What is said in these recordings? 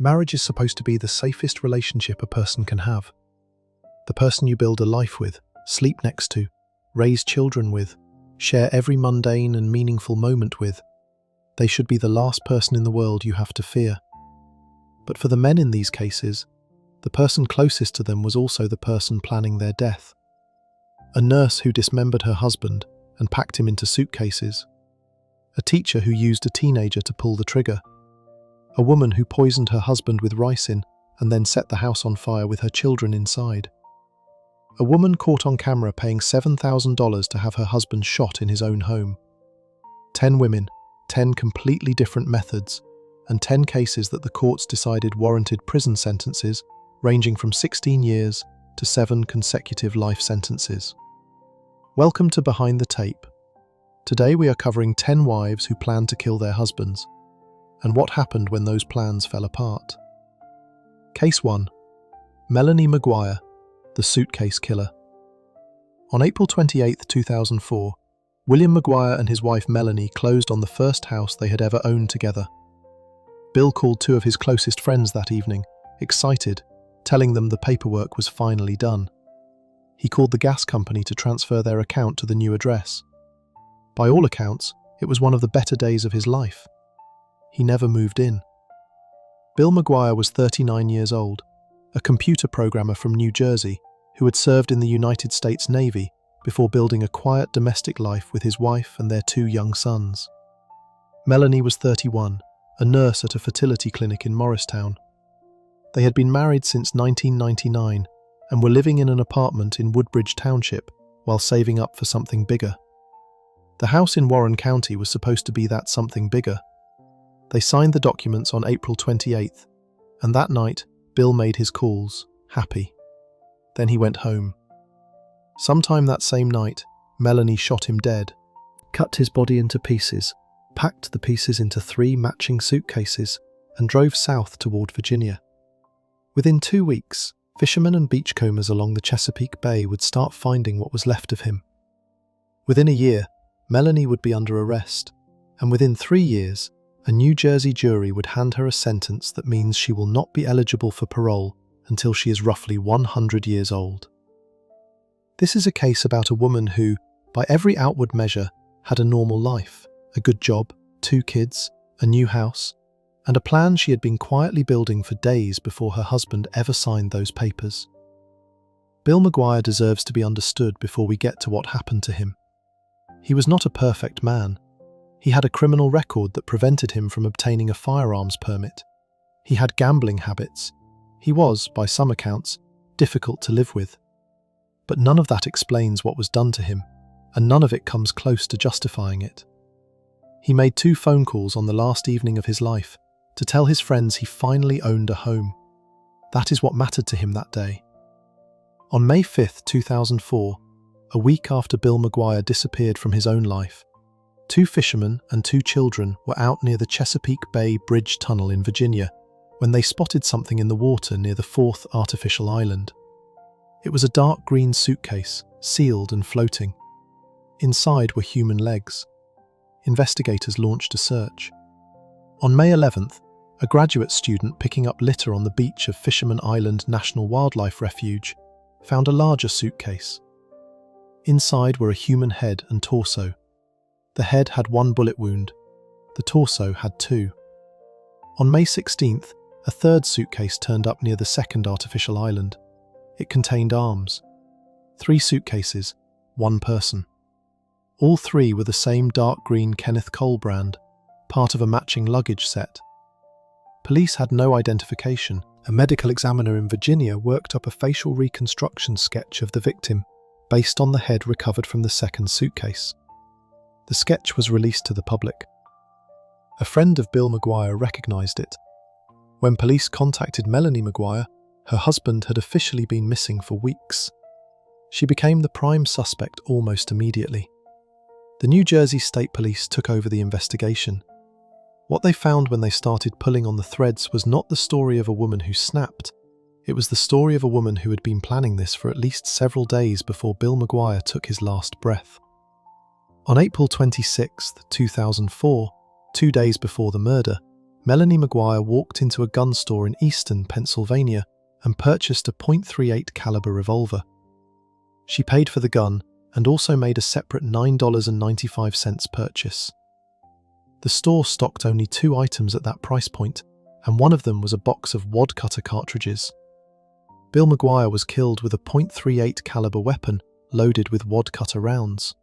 Marriage is supposed to be the safest relationship a person can have. The person you build a life with, sleep next to, raise children with, share every mundane and meaningful moment with. They should be the last person in the world you have to fear. But for the men in these cases, the person closest to them was also the person planning their death. A nurse who dismembered her husband and packed him into suitcases. A teacher who used a teenager to pull the trigger. A woman who poisoned her husband with ricin and then set the house on fire with her children inside. A woman caught on camera paying $7,000 to have her husband shot in his own home. 10 women, 10 completely different methods, and 10 cases that the courts decided warranted prison sentences ranging from 16 years to 7 consecutive life sentences. Welcome to Behind the Tape. Today we are covering 10 wives who planned to kill their husbands, and what happened when those plans fell apart. Case 1. Melanie Maguire, the suitcase killer. On April 28, 2004, William Maguire and his wife Melanie closed on the first house they had ever owned together. Bill called 2 of his closest friends that evening, excited, telling them the paperwork was finally done. He called the gas company to transfer their account to the new address. By all accounts, it was one of the better days of his life. He never moved in. Bill Maguire was 39 years old, a computer programmer from New Jersey who had served in the United States Navy before building a quiet domestic life with his wife and their 2 young sons. Melanie was 31, a nurse at a fertility clinic in Morristown. They had been married since 1999 and were living in an apartment in Woodbridge Township while saving up for something bigger. The house in Warren County was supposed to be that something bigger. They signed the documents on April 28th, and that night, Bill made his calls, happy. Then he went home. Sometime that same night, Melanie shot him dead, cut his body into pieces, packed the pieces into 3 matching suitcases, and drove south toward Virginia. Within 2 weeks, fishermen and beachcombers along the Chesapeake Bay would start finding what was left of him. Within a year, Melanie would be under arrest, and within 3 years, a New Jersey jury would hand her a sentence that means she will not be eligible for parole until she is roughly 100 years old. This is a case about a woman who, by every outward measure, had a normal life, a good job, 2 kids, a new house, and a plan she had been quietly building for days before her husband ever signed those papers. Bill Maguire deserves to be understood before we get to what happened to him. He was not a perfect man. He had a criminal record that prevented him from obtaining a firearms permit. He had gambling habits. He was, by some accounts, difficult to live with. But none of that explains what was done to him, and none of it comes close to justifying it. He made 2 phone calls on the last evening of his life to tell his friends he finally owned a home. That is what mattered to him that day. On May 5, 2004, a week after Bill Maguire disappeared from his own life, 2 fishermen and 2 children were out near the Chesapeake Bay Bridge Tunnel in Virginia when they spotted something in the water near the 4th artificial island. It was a dark green suitcase, sealed and floating. Inside were human legs. Investigators launched a search. On May 11th, a graduate student picking up litter on the beach of Fisherman Island National Wildlife Refuge found a larger suitcase. Inside were a human head and torso. The head had 1 bullet wound. The torso had 2. On May 16th, a 3rd suitcase turned up near the 2nd artificial island. It contained arms. 3 suitcases, 1 person. All 3 were the same dark green Kenneth Cole brand, part of a matching luggage set. Police had no identification. A medical examiner in Virginia worked up a facial reconstruction sketch of the victim based on the head recovered from the 2nd suitcase. The sketch was released to the public. A friend of Bill Maguire recognized it. When police contacted Melanie Maguire, her husband had officially been missing for weeks. She became the prime suspect almost immediately. The New Jersey State Police took over the investigation. What they found when they started pulling on the threads was not the story of a woman who snapped. It was the story of a woman who had been planning this for at least several days before Bill Maguire took his last breath. On April 26, 2004, 2 days before the murder, Melanie Maguire walked into a gun store in Easton, Pennsylvania, and purchased a .38 caliber revolver. She paid for the gun and also made a separate $9.95 purchase. The store stocked only 2 items at that price point, and one of them was a box of wad cutter cartridges. Bill Maguire was killed with a .38 caliber weapon loaded with wad cutter rounds.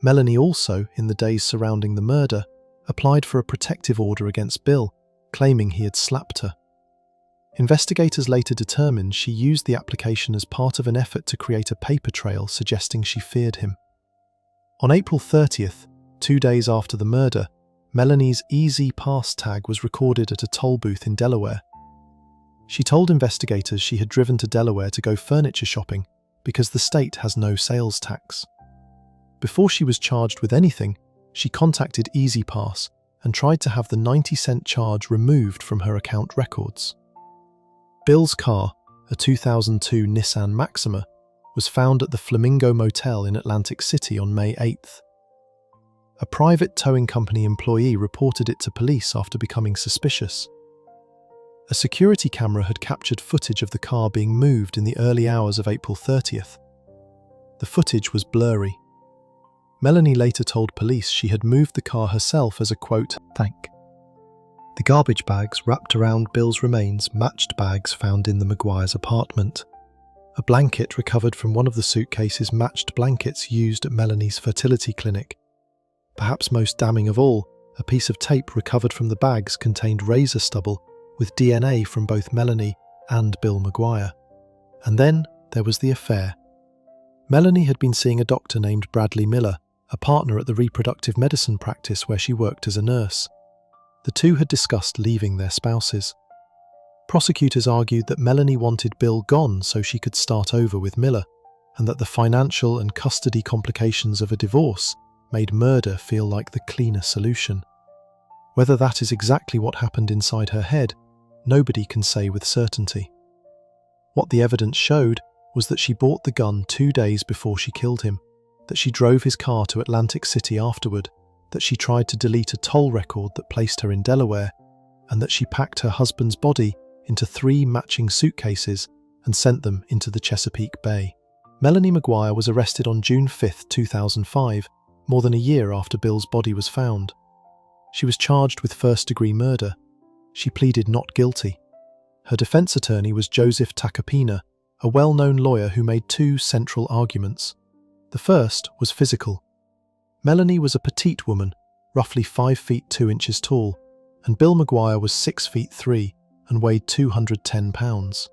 Melanie also, in the days surrounding the murder, applied for a protective order against Bill, claiming he had slapped her. Investigators later determined she used the application as part of an effort to create a paper trail suggesting she feared him. On April 30th, 2 days after the murder, Melanie's Easy Pass tag was recorded at a toll booth in Delaware. She told investigators she had driven to Delaware to go furniture shopping because the state has no sales tax. Before she was charged with anything, she contacted Easy Pass and tried to have the 90-cent charge removed from her account records. Bill's car, a 2002 Nissan Maxima, was found at the Flamingo Motel in Atlantic City on May 8th. A private towing company employee reported it to police after becoming suspicious. A security camera had captured footage of the car being moved in the early hours of April 30th. The footage was blurry. Melanie later told police she had moved the car herself as a, quote, thank. The garbage bags wrapped around Bill's remains matched bags found in the Maguires' apartment. A blanket recovered from one of the suitcases matched blankets used at Melanie's fertility clinic. Perhaps most damning of all, a piece of tape recovered from the bags contained razor stubble with DNA from both Melanie and Bill Maguire. And then there was the affair. Melanie had been seeing a doctor named Bradley Miller, a partner at the reproductive medicine practice where she worked as a nurse. The two had discussed leaving their spouses. Prosecutors argued that Melanie wanted Bill gone so she could start over with Miller, and that the financial and custody complications of a divorce made murder feel like the cleaner solution. Whether that is exactly what happened inside her head, nobody can say with certainty. What the evidence showed was that she bought the gun 2 days before she killed him, that she drove his car to Atlantic City afterward, that she tried to delete a toll record that placed her in Delaware, and that she packed her husband's body into 3 matching suitcases and sent them into the Chesapeake Bay. Melanie Maguire was arrested on June 5, 2005, more than a year after Bill's body was found. She was charged with first-degree murder. She pleaded not guilty. Her defense attorney was Joseph Tacopina, a well-known lawyer who made 2 central arguments. The first was physical. Melanie was a petite woman, roughly 5 feet 2 inches tall, and Bill Maguire was 6 feet 3 and weighed 210 pounds.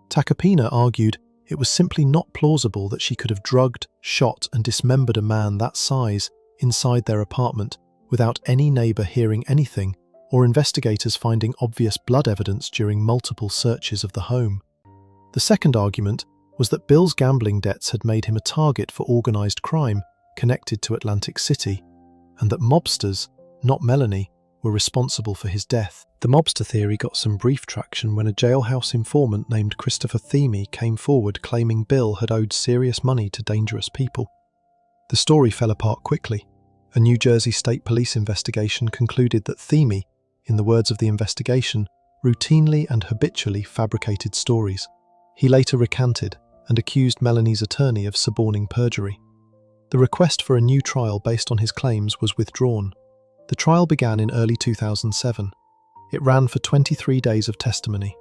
Tacopina argued it was simply not plausible that she could have drugged, shot and dismembered a man that size inside their apartment without any neighbour hearing anything or investigators finding obvious blood evidence during multiple searches of the home. The second argument was that Bill's gambling debts had made him a target for organised crime connected to Atlantic City, and that mobsters, not Melanie, were responsible for his death. The mobster theory got some brief traction when a jailhouse informant named Christopher Thieme came forward claiming Bill had owed serious money to dangerous people. The story fell apart quickly. A New Jersey State Police investigation concluded that Thieme, in the words of the investigation, routinely and habitually fabricated stories. He later recanted and accused Melanie's attorney of suborning perjury. The request for a new trial based on his claims was withdrawn. The trial began in early 2007. It ran for 23 days of testimony.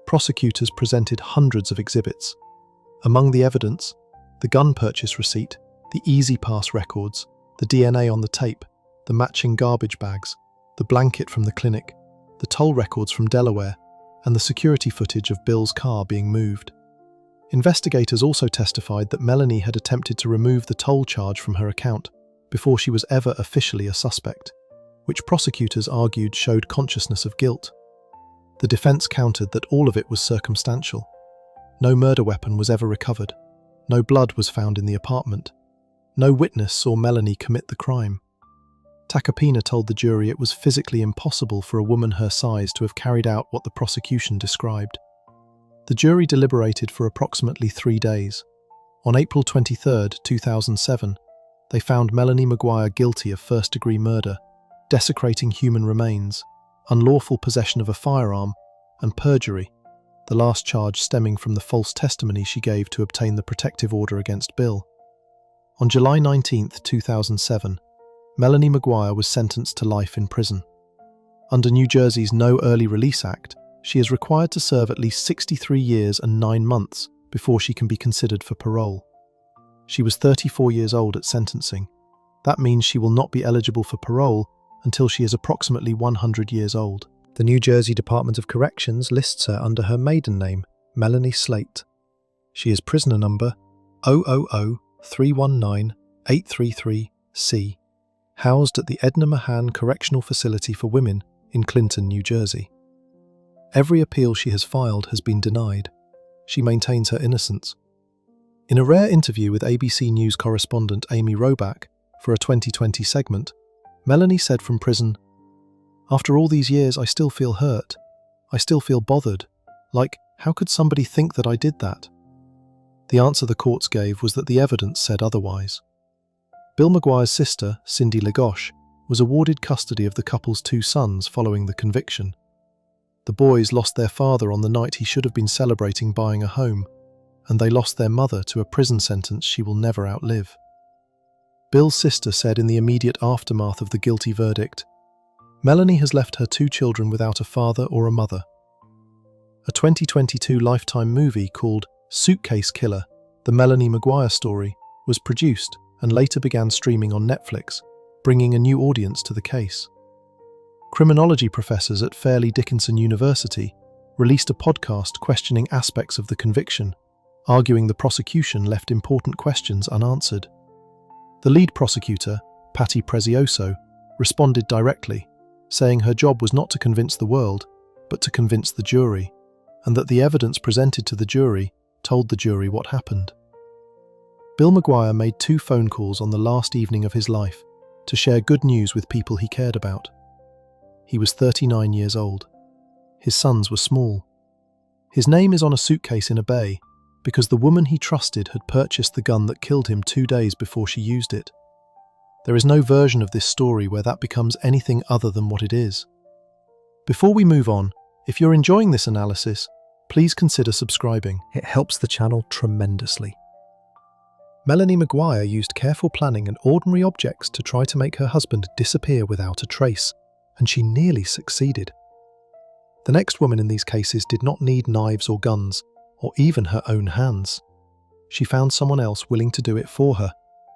Prosecutors presented hundreds of exhibits. Among the evidence, the gun purchase receipt, the Easy Pass records, the DNA on the tape, the matching garbage bags, the blanket from the clinic, the toll records from Delaware, and the security footage of Bill's car being moved. Investigators also testified that Melanie had attempted to remove the toll charge from her account before she was ever officially a suspect, which prosecutors argued showed consciousness of guilt. The defense countered that all of it was circumstantial. No murder weapon was ever recovered. No blood was found in the apartment. No witness saw Melanie commit the crime. Tacopina told the jury it was physically impossible for a woman her size to have carried out what the prosecution described. The jury deliberated for approximately 3 days. On April 23, 2007, they found Melanie Maguire guilty of first-degree murder, desecrating human remains, unlawful possession of a firearm, and perjury, the last charge stemming from the false testimony she gave to obtain the protective order against Bill. On July 19, 2007, Melanie Maguire was sentenced to life in prison. Under New Jersey's No Early Release Act, she is required to serve at least 63 years and 9 months before she can be considered for parole. She was 34 years old at sentencing. That means she will not be eligible for parole until she is approximately 100 years old. The New Jersey Department of Corrections lists her under her maiden name, Melanie Slate. She is prisoner number 000319833C, housed at the Edna Mahan Correctional Facility for Women in Clinton, New Jersey. Every appeal she has filed has been denied. She maintains her innocence. In a rare interview with ABC News correspondent Amy Robach for a 2020 segment, Melanie said from prison, "After all these years, I still feel hurt. I still feel bothered. Like, how could somebody think that I did that?" The answer the courts gave was that the evidence said otherwise. Bill Maguire's sister, Cindy Legosh, was awarded custody of the couple's 2 sons following the conviction. The boys lost their father on the night he should have been celebrating buying a home, and they lost their mother to a prison sentence she will never outlive. Bill's sister said in the immediate aftermath of the guilty verdict, "Melanie has left her 2 children without a father or a mother." A 2022 Lifetime movie called Suitcase Killer, The Melanie Maguire Story, was produced and later began streaming on Netflix, bringing a new audience to the case. Criminology professors at Fairleigh Dickinson University released a podcast questioning aspects of the conviction, arguing the prosecution left important questions unanswered. The lead prosecutor, Patty Prezioso, responded directly, saying her job was not to convince the world, but to convince the jury, and that the evidence presented to the jury told the jury what happened. Bill Maguire made 2 phone calls on the last evening of his life to share good news with people he cared about. He was 39 years old. His sons were small. His name is on a suitcase in a bay because the woman he trusted had purchased the gun that killed him 2 days before she used it. There is no version of this story where that becomes anything other than what it is. Before we move on, if you're enjoying this analysis, please consider subscribing. It helps the channel tremendously. Melanie Maguire used careful planning and ordinary objects to try to make her husband disappear without a trace, and she nearly succeeded. The next woman in these cases did not need knives or guns, or even her own hands. She found someone else willing to do it for her,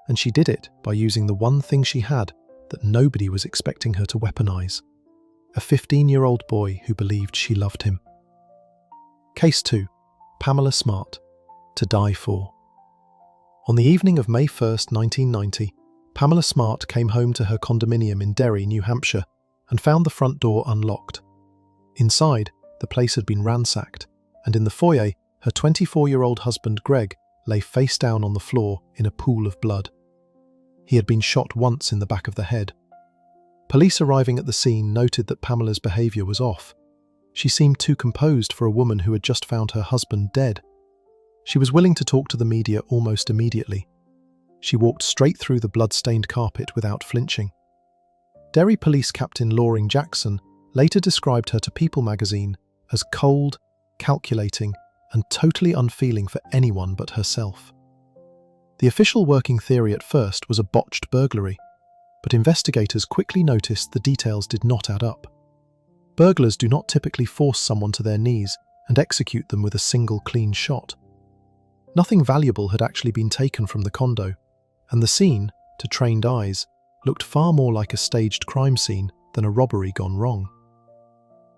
and she did it by using the one thing she had that nobody was expecting her to weaponize: a 15-year-old boy who believed she loved him. Case 2. Pamela Smart. To Die For. On the evening of May 1st, 1990, Pamela Smart came home to her condominium in Derry, New Hampshire, and found the front door unlocked. Inside, the place had been ransacked, and in the foyer, her 24-year-old husband Greg lay face down on the floor in a pool of blood. He had been shot once in the back of the head. Police arriving at the scene noted that Pamela's behaviour was off. She seemed too composed for a woman who had just found her husband dead. She was willing to talk to the media almost immediately. She walked straight through the blood-stained carpet without flinching. Derry Police Captain Loring Jackson later described her to People magazine as cold, calculating, and totally unfeeling for anyone but herself. The official working theory at first was a botched burglary, but investigators quickly noticed the details did not add up. Burglars do not typically force someone to their knees and execute them with a single clean shot. Nothing valuable had actually been taken from the condo, and the scene, to trained eyes, looked far more like a staged crime scene than a robbery gone wrong.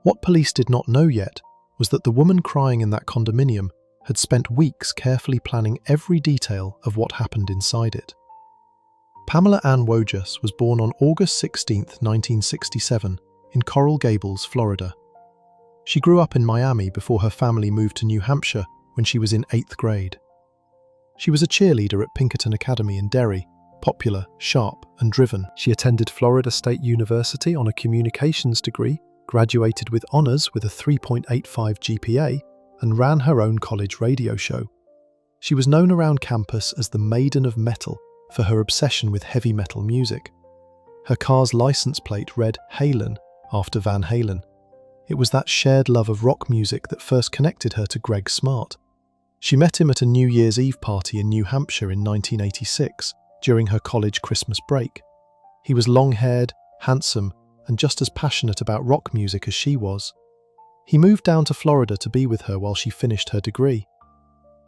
What police did not know yet was that the woman crying in that condominium had spent weeks carefully planning every detail of what happened inside it. Pamela Ann Wojas was born on August 16, 1967, in Coral Gables, Florida. She grew up in Miami before her family moved to New Hampshire when she was in 8th grade. She was a cheerleader at Pinkerton Academy in Derry, popular, sharp, and driven. She attended Florida State University on a communications degree, graduated with honors with a 3.85 GPA, and ran her own college radio show. She was known around campus as the Maiden of Metal for her obsession with heavy metal music. Her car's license plate read Halen, after Van Halen. It was that shared love of rock music that first connected her to Greg Smart. She met him at a New Year's Eve party in New Hampshire in 1986, during her college Christmas break. He was long-haired, handsome, and just as passionate about rock music as she was. He moved down to Florida to be with her while she finished her degree.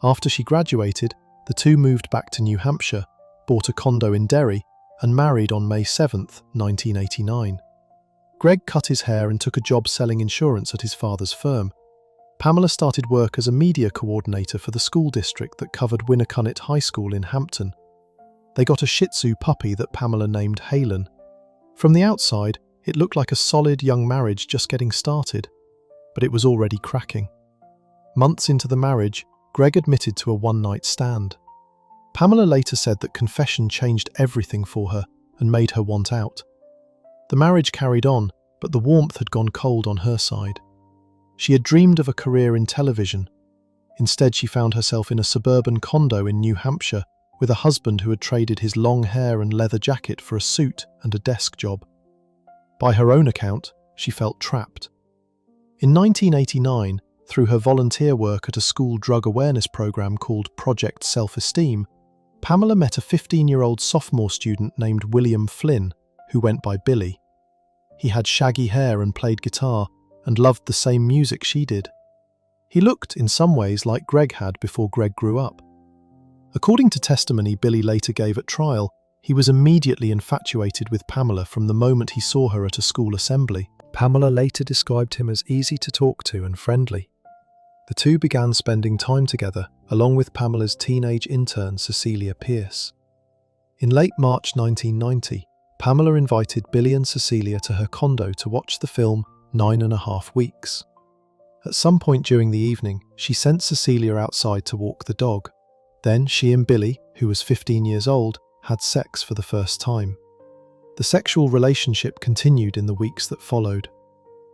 After she graduated, the two moved back to New Hampshire, bought a condo in Derry, and married on May 7, 1989. Greg cut his hair and took a job selling insurance at his father's firm. Pamela started work as a media coordinator for the school district that covered Winnacunnet High School in Hampton. They got a Shih Tzu puppy that Pamela named Halen. From the outside, it looked like a solid young marriage just getting started, but it was already cracking. Months into the marriage, Greg admitted to a one-night stand. Pamela later said that confession changed everything for her and made her want out. The marriage carried on, but the warmth had gone cold on her side. She had dreamed of a career in television. Instead, she found herself in a suburban condo in New Hampshire with a husband who had traded his long hair and leather jacket for a suit and a desk job. By her own account, she felt trapped. In 1989, through her volunteer work at a school drug awareness program called Project Self-Esteem, Pamela met a 15-year-old sophomore student named William Flynn, who went by Billy. He had shaggy hair and played guitar, and loved the same music she did. He looked, in some ways, like Greg had before Greg grew up. According to testimony Billy later gave at trial, he was immediately infatuated with Pamela from the moment he saw her at a school assembly. Pamela later described him as easy to talk to and friendly. The two began spending time together, along with Pamela's teenage intern Cecilia Pierce. In late March 1990, Pamela invited Billy and Cecilia to her condo to watch the film 9.5 Weeks. At some point during the evening, she sent Cecilia outside to walk the dog. Then she and Billy, who was 15 years old, had sex for the first time. The sexual relationship continued in the weeks that followed.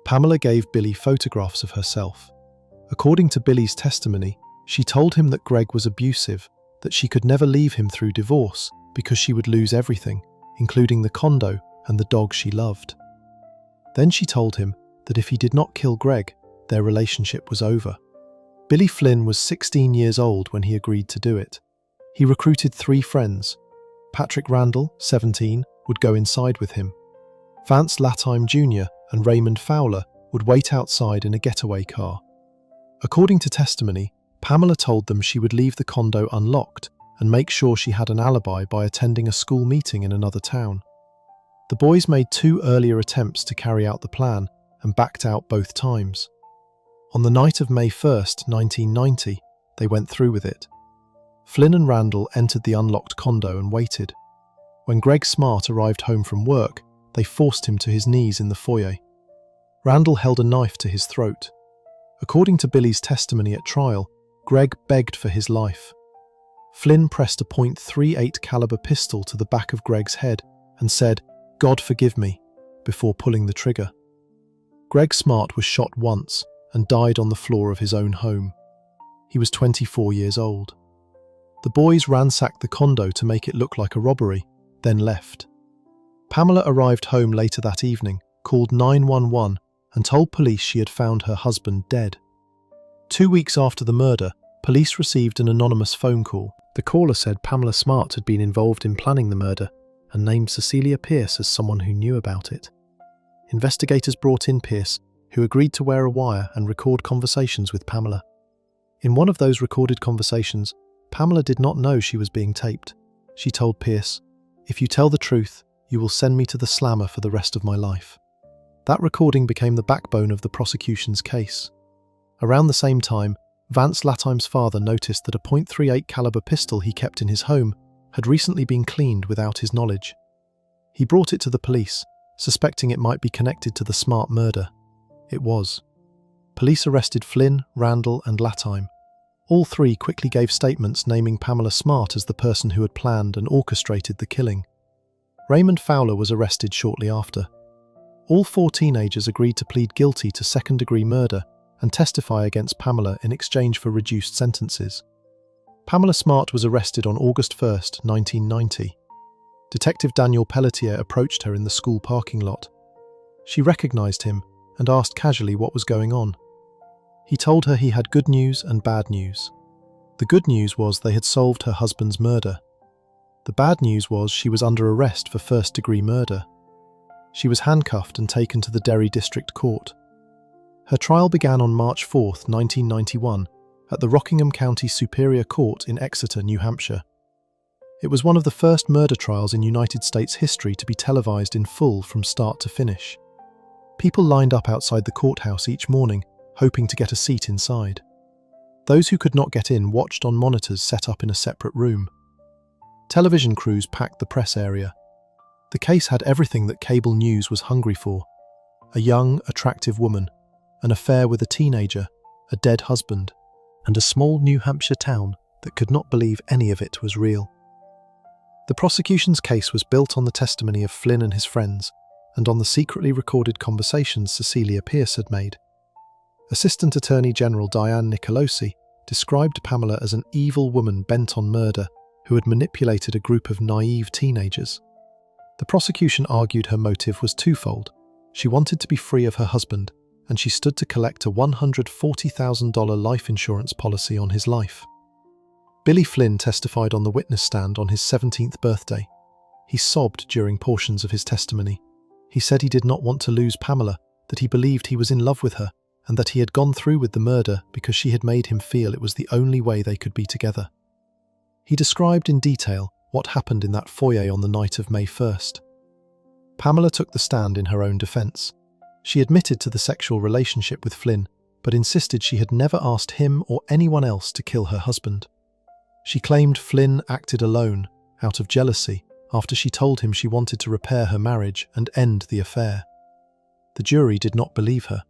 Pamela gave Billy photographs of herself. According to Billy's testimony, she told him that Greg was abusive, that she could never leave him through divorce because she would lose everything, including the condo and the dog she loved. Then she told him that if he did not kill Greg, their relationship was over. Billy Flynn was 16 years old when he agreed to do it. He recruited 3 friends. Patrick Randall, 17, would go inside with him. Vance Latime Jr. and Raymond Fowler would wait outside in a getaway car. According to testimony, Pamela told them she would leave the condo unlocked and make sure she had an alibi by attending a school meeting in another town. The boys made 2 earlier attempts to carry out the plan and backed out both times. On the night of May 1st, 1990, they went through with it. Flynn and Randall entered the unlocked condo and waited. When Greg Smart arrived home from work, they forced him to his knees in the foyer. Randall held a knife to his throat. According to Billy's testimony at trial, Greg begged for his life. Flynn pressed a .38 caliber pistol to the back of Greg's head and said, "God forgive me," before pulling the trigger. Greg Smart was shot once and died on the floor of his own home. He was 24 years old. The boys ransacked the condo to make it look like a robbery, then left. Pamela arrived home later that evening, called 911, and told police she had found her husband dead. 2 weeks after the murder, police received an anonymous phone call. The caller said Pamela Smart had been involved in planning the murder and named Cecilia Pierce as someone who knew about it. Investigators brought in Pierce, who agreed to wear a wire and record conversations with Pamela. In one of those recorded conversations, Pamela did not know she was being taped. She told Pierce, "If you tell the truth, you will send me to the slammer for the rest of my life." That recording became the backbone of the prosecution's case. Around the same time, Vance Latime's father noticed that a .38 caliber pistol he kept in his home had recently been cleaned without his knowledge. He brought it to the police, suspecting it might be connected to the Smart murder. It was. Police arrested Flynn, Randall, and Latime. All 3 quickly gave statements naming Pamela Smart as the person who had planned and orchestrated the killing. Raymond Fowler was arrested shortly after. All 4 teenagers agreed to plead guilty to second-degree murder and testify against Pamela in exchange for reduced sentences. Pamela Smart was arrested on August 1st, 1990. Detective Daniel Pelletier approached her in the school parking lot. She recognized him and asked casually what was going on. He told her he had good news and bad news. The good news was they had solved her husband's murder. The bad news was she was under arrest for first-degree murder. She was handcuffed and taken to the Derry District Court. Her trial began on March 4, 1991, at the Rockingham County Superior Court in Exeter, New Hampshire. It was one of the first murder trials in United States history to be televised in full from start to finish. People lined up outside the courthouse each morning, hoping to get a seat inside. Those who could not get in watched on monitors set up in a separate room. Television crews packed the press area. The case had everything that cable news was hungry for: a young, attractive woman, an affair with a teenager, a dead husband, and a small New Hampshire town that could not believe any of it was real. The prosecution's case was built on the testimony of Flynn and his friends, and on the secretly recorded conversations Cecilia Pierce had made. Assistant Attorney General Diane Nicolosi described Pamela as an evil woman bent on murder who had manipulated a group of naive teenagers. The prosecution argued her motive was twofold. She wanted to be free of her husband, and she stood to collect a $140,000 life insurance policy on his life. Billy Flynn testified on the witness stand on his 17th birthday. He sobbed during portions of his testimony. He said he did not want to lose Pamela, that he believed he was in love with her, and that he had gone through with the murder because she had made him feel it was the only way they could be together. He described in detail what happened in that foyer on the night of May 1st. Pamela took the stand in her own defense. She admitted to the sexual relationship with Flynn, but insisted she had never asked him or anyone else to kill her husband. She claimed Flynn acted alone, out of jealousy, after she told him she wanted to repair her marriage and end the affair. The jury did not believe her.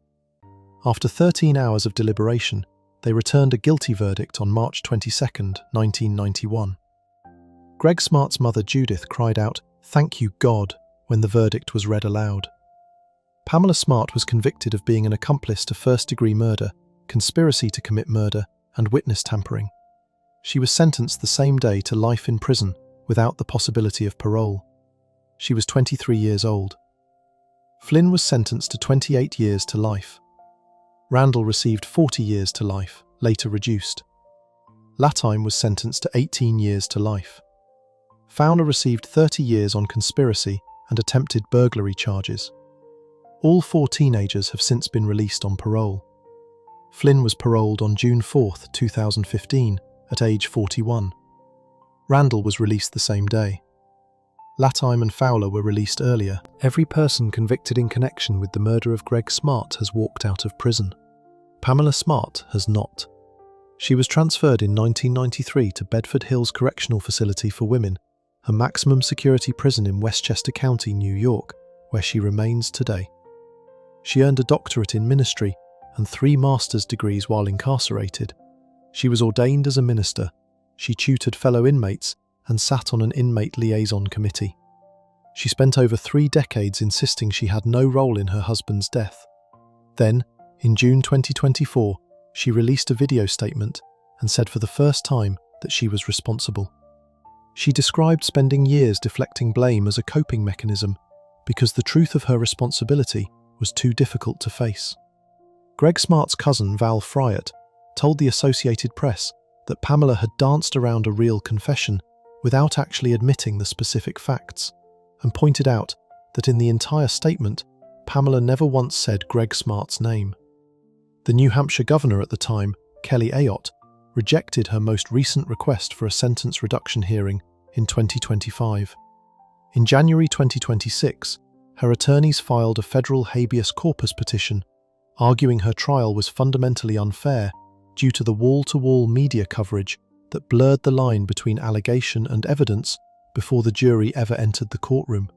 After 13 hours of deliberation, they returned a guilty verdict on March 22, 1991. Greg Smart's mother Judith cried out, "Thank you, God," when the verdict was read aloud. Pamela Smart was convicted of being an accomplice to first-degree murder, conspiracy to commit murder, and witness tampering. She was sentenced the same day to life in prison, without the possibility of parole. She was 23 years old. Flynn was sentenced to 28 years to life. Randall received 40 years to life, later reduced. Latime was sentenced to 18 years to life. Fowler received 30 years on conspiracy and attempted burglary charges. All 4 teenagers have since been released on parole. Flynn was paroled on June 4, 2015, at age 41. Randall was released the same day. Latime and Fowler were released earlier. Every person convicted in connection with the murder of Greg Smart has walked out of prison. Pamela Smart has not. She was transferred in 1993 to Bedford Hills Correctional Facility for Women, a maximum security prison in Westchester County, New York, where she remains today. She earned a doctorate in ministry and 3 master's degrees while incarcerated. She was ordained as a minister. She tutored fellow inmates and sat on an inmate liaison committee. She spent over 3 decades insisting she had no role in her husband's death. Then, in June 2024, she released a video statement and said for the first time that she was responsible. She described spending years deflecting blame as a coping mechanism because the truth of her responsibility was too difficult to face. Greg Smart's cousin, Val Wright, told the Associated Press that Pamela had danced around a real confession without actually admitting the specific facts, and pointed out that in the entire statement, Pamela never once said Greg Smart's name. The New Hampshire governor at the time, Kelly Ayotte, rejected her most recent request for a sentence reduction hearing in 2025. In January 2026, her attorneys filed a federal habeas corpus petition, arguing her trial was fundamentally unfair due to the wall-to-wall media coverage that blurred the line between allegation and evidence before the jury ever entered the courtroom.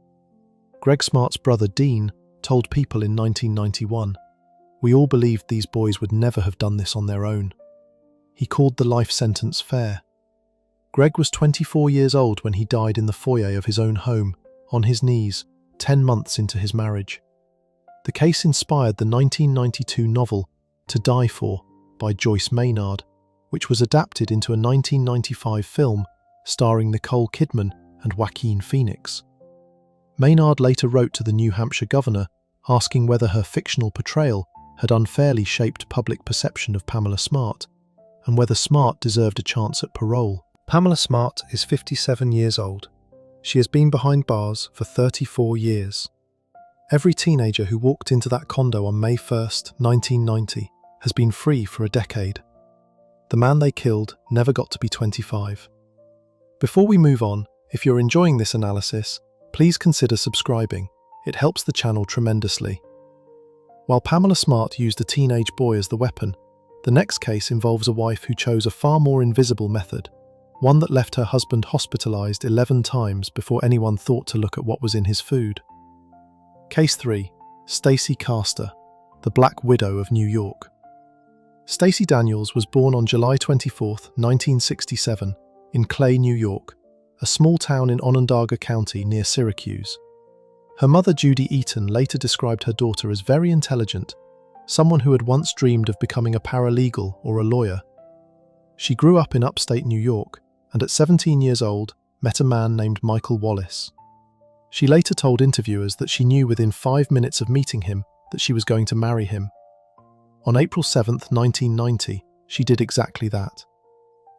Greg Smart's brother Dean told People in 1991, "We all believed these boys would never have done this on their own." He called the life sentence fair. Greg was 24 years old when he died in the foyer of his own home, on his knees, 10 months into his marriage. The case inspired the 1992 novel To Die For by Joyce Maynard, which was adapted into a 1995 film starring Nicole Kidman and Joaquin Phoenix. Maynard later wrote to the New Hampshire governor asking whether her fictional portrayal had unfairly shaped public perception of Pamela Smart, and whether Smart deserved a chance at parole. Pamela Smart is 57 years old. She has been behind bars for 34 years. Every teenager who walked into that condo on May 1st, 1990, has been free for a decade. The man they killed never got to be 25. Before we move on, if you're enjoying this analysis, please consider subscribing. It helps the channel tremendously. While Pamela Smart used a teenage boy as the weapon, the next case involves a wife who chose a far more invisible method, one that left her husband hospitalized 11 times before anyone thought to look at what was in his food. Case 3. Stacy Castor, the Black Widow of New York. Stacy Daniels was born on July 24, 1967, in Clay, New York, a small town in Onondaga County near Syracuse. Her mother, Judy Eaton, later described her daughter as very intelligent, someone who had once dreamed of becoming a paralegal or a lawyer. She grew up in upstate New York and at 17 years old met a man named Michael Wallace. She later told interviewers that she knew within 5 minutes of meeting him that she was going to marry him. On April 7, 1990, she did exactly that.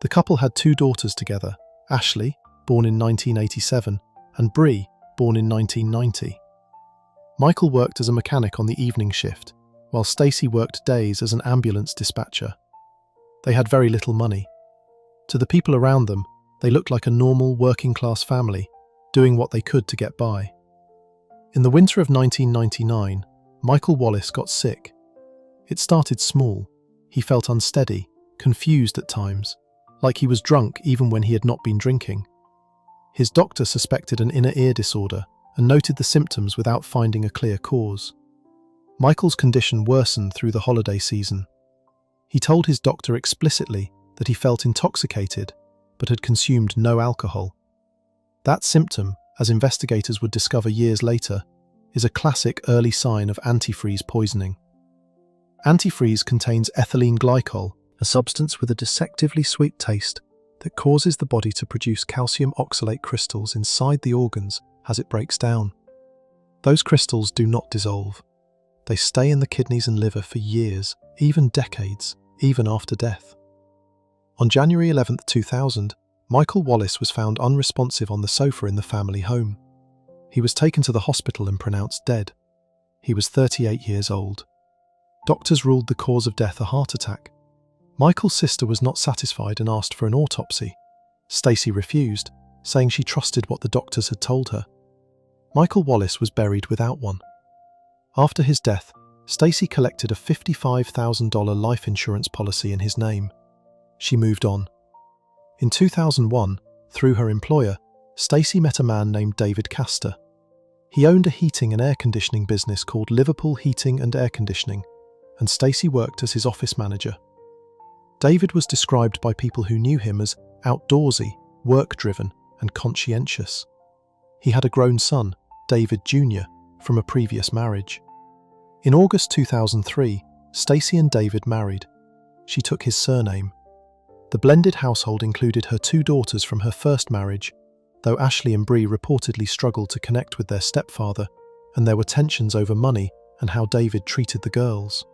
The couple had 2 daughters together, Ashley, born in 1987, and Bree, born in 1990. Michael worked as a mechanic on the evening shift, while Stacy worked days as an ambulance dispatcher. They had very little money. To the people around them, they looked like a normal working-class family, doing what they could to get by. In the winter of 1999, Michael Wallace got sick. It started small. He felt unsteady, confused at times, like he was drunk even when he had not been drinking. His doctor suspected an inner ear disorder and noted the symptoms without finding a clear cause. Michael's condition worsened through the holiday season. He told his doctor explicitly that he felt intoxicated but had consumed no alcohol. That symptom, as investigators would discover years later, is a classic early sign of antifreeze poisoning. Antifreeze contains ethylene glycol, a substance with a deceptively sweet taste that causes the body to produce calcium oxalate crystals inside the organs as it breaks down. Those crystals do not dissolve. They stay in the kidneys and liver for years, even decades, even after death. On January 11, 2000, Michael Wallace was found unresponsive on the sofa in the family home. He was taken to the hospital and pronounced dead. He was 38 years old. Doctors ruled the cause of death a heart attack. Michael's sister was not satisfied and asked for an autopsy. Stacy refused, saying she trusted what the doctors had told her. Michael Wallace was buried without one. After his death, Stacy collected a $55,000 life insurance policy in his name. She moved on. In 2001, through her employer, Stacy met a man named David Castor. He owned a heating and air conditioning business called Liverpool Heating and Air Conditioning, and Stacy worked as his office manager. David was described by people who knew him as outdoorsy, work-driven, and conscientious. He had a grown son, David Jr., from a previous marriage. In August 2003, Stacy and David married. She took his surname. The blended household included her 2 daughters from her first marriage, though Ashley and Bree reportedly struggled to connect with their stepfather, and there were tensions over money and how David treated the girls.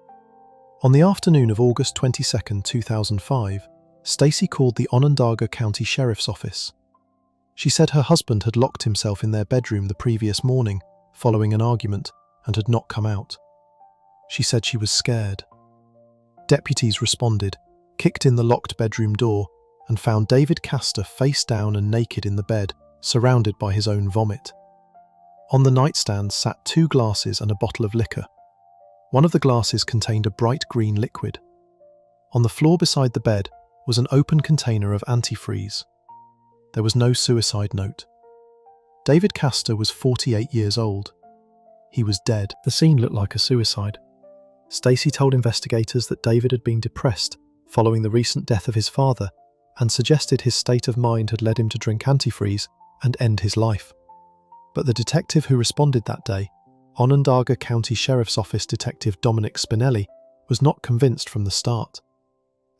On the afternoon of August 22, 2005, Stacy called the Onondaga County Sheriff's Office. She said her husband had locked himself in their bedroom the previous morning, following an argument, and had not come out. She said she was scared. Deputies responded, kicked in the locked bedroom door, and found David Castor face down and naked in the bed, surrounded by his own vomit. On the nightstand sat 2 glasses and a bottle of liquor. One of the glasses contained a bright green liquid. On the floor beside the bed was an open container of antifreeze. There was no suicide note. David Castor was 48 years old. He was dead. The scene looked like a suicide. Stacy told investigators that David had been depressed following the recent death of his father and suggested his state of mind had led him to drink antifreeze and end his life. But the detective who responded that day, Onondaga County Sheriff's Office Detective Dominic Spinelli, was not convinced from the start.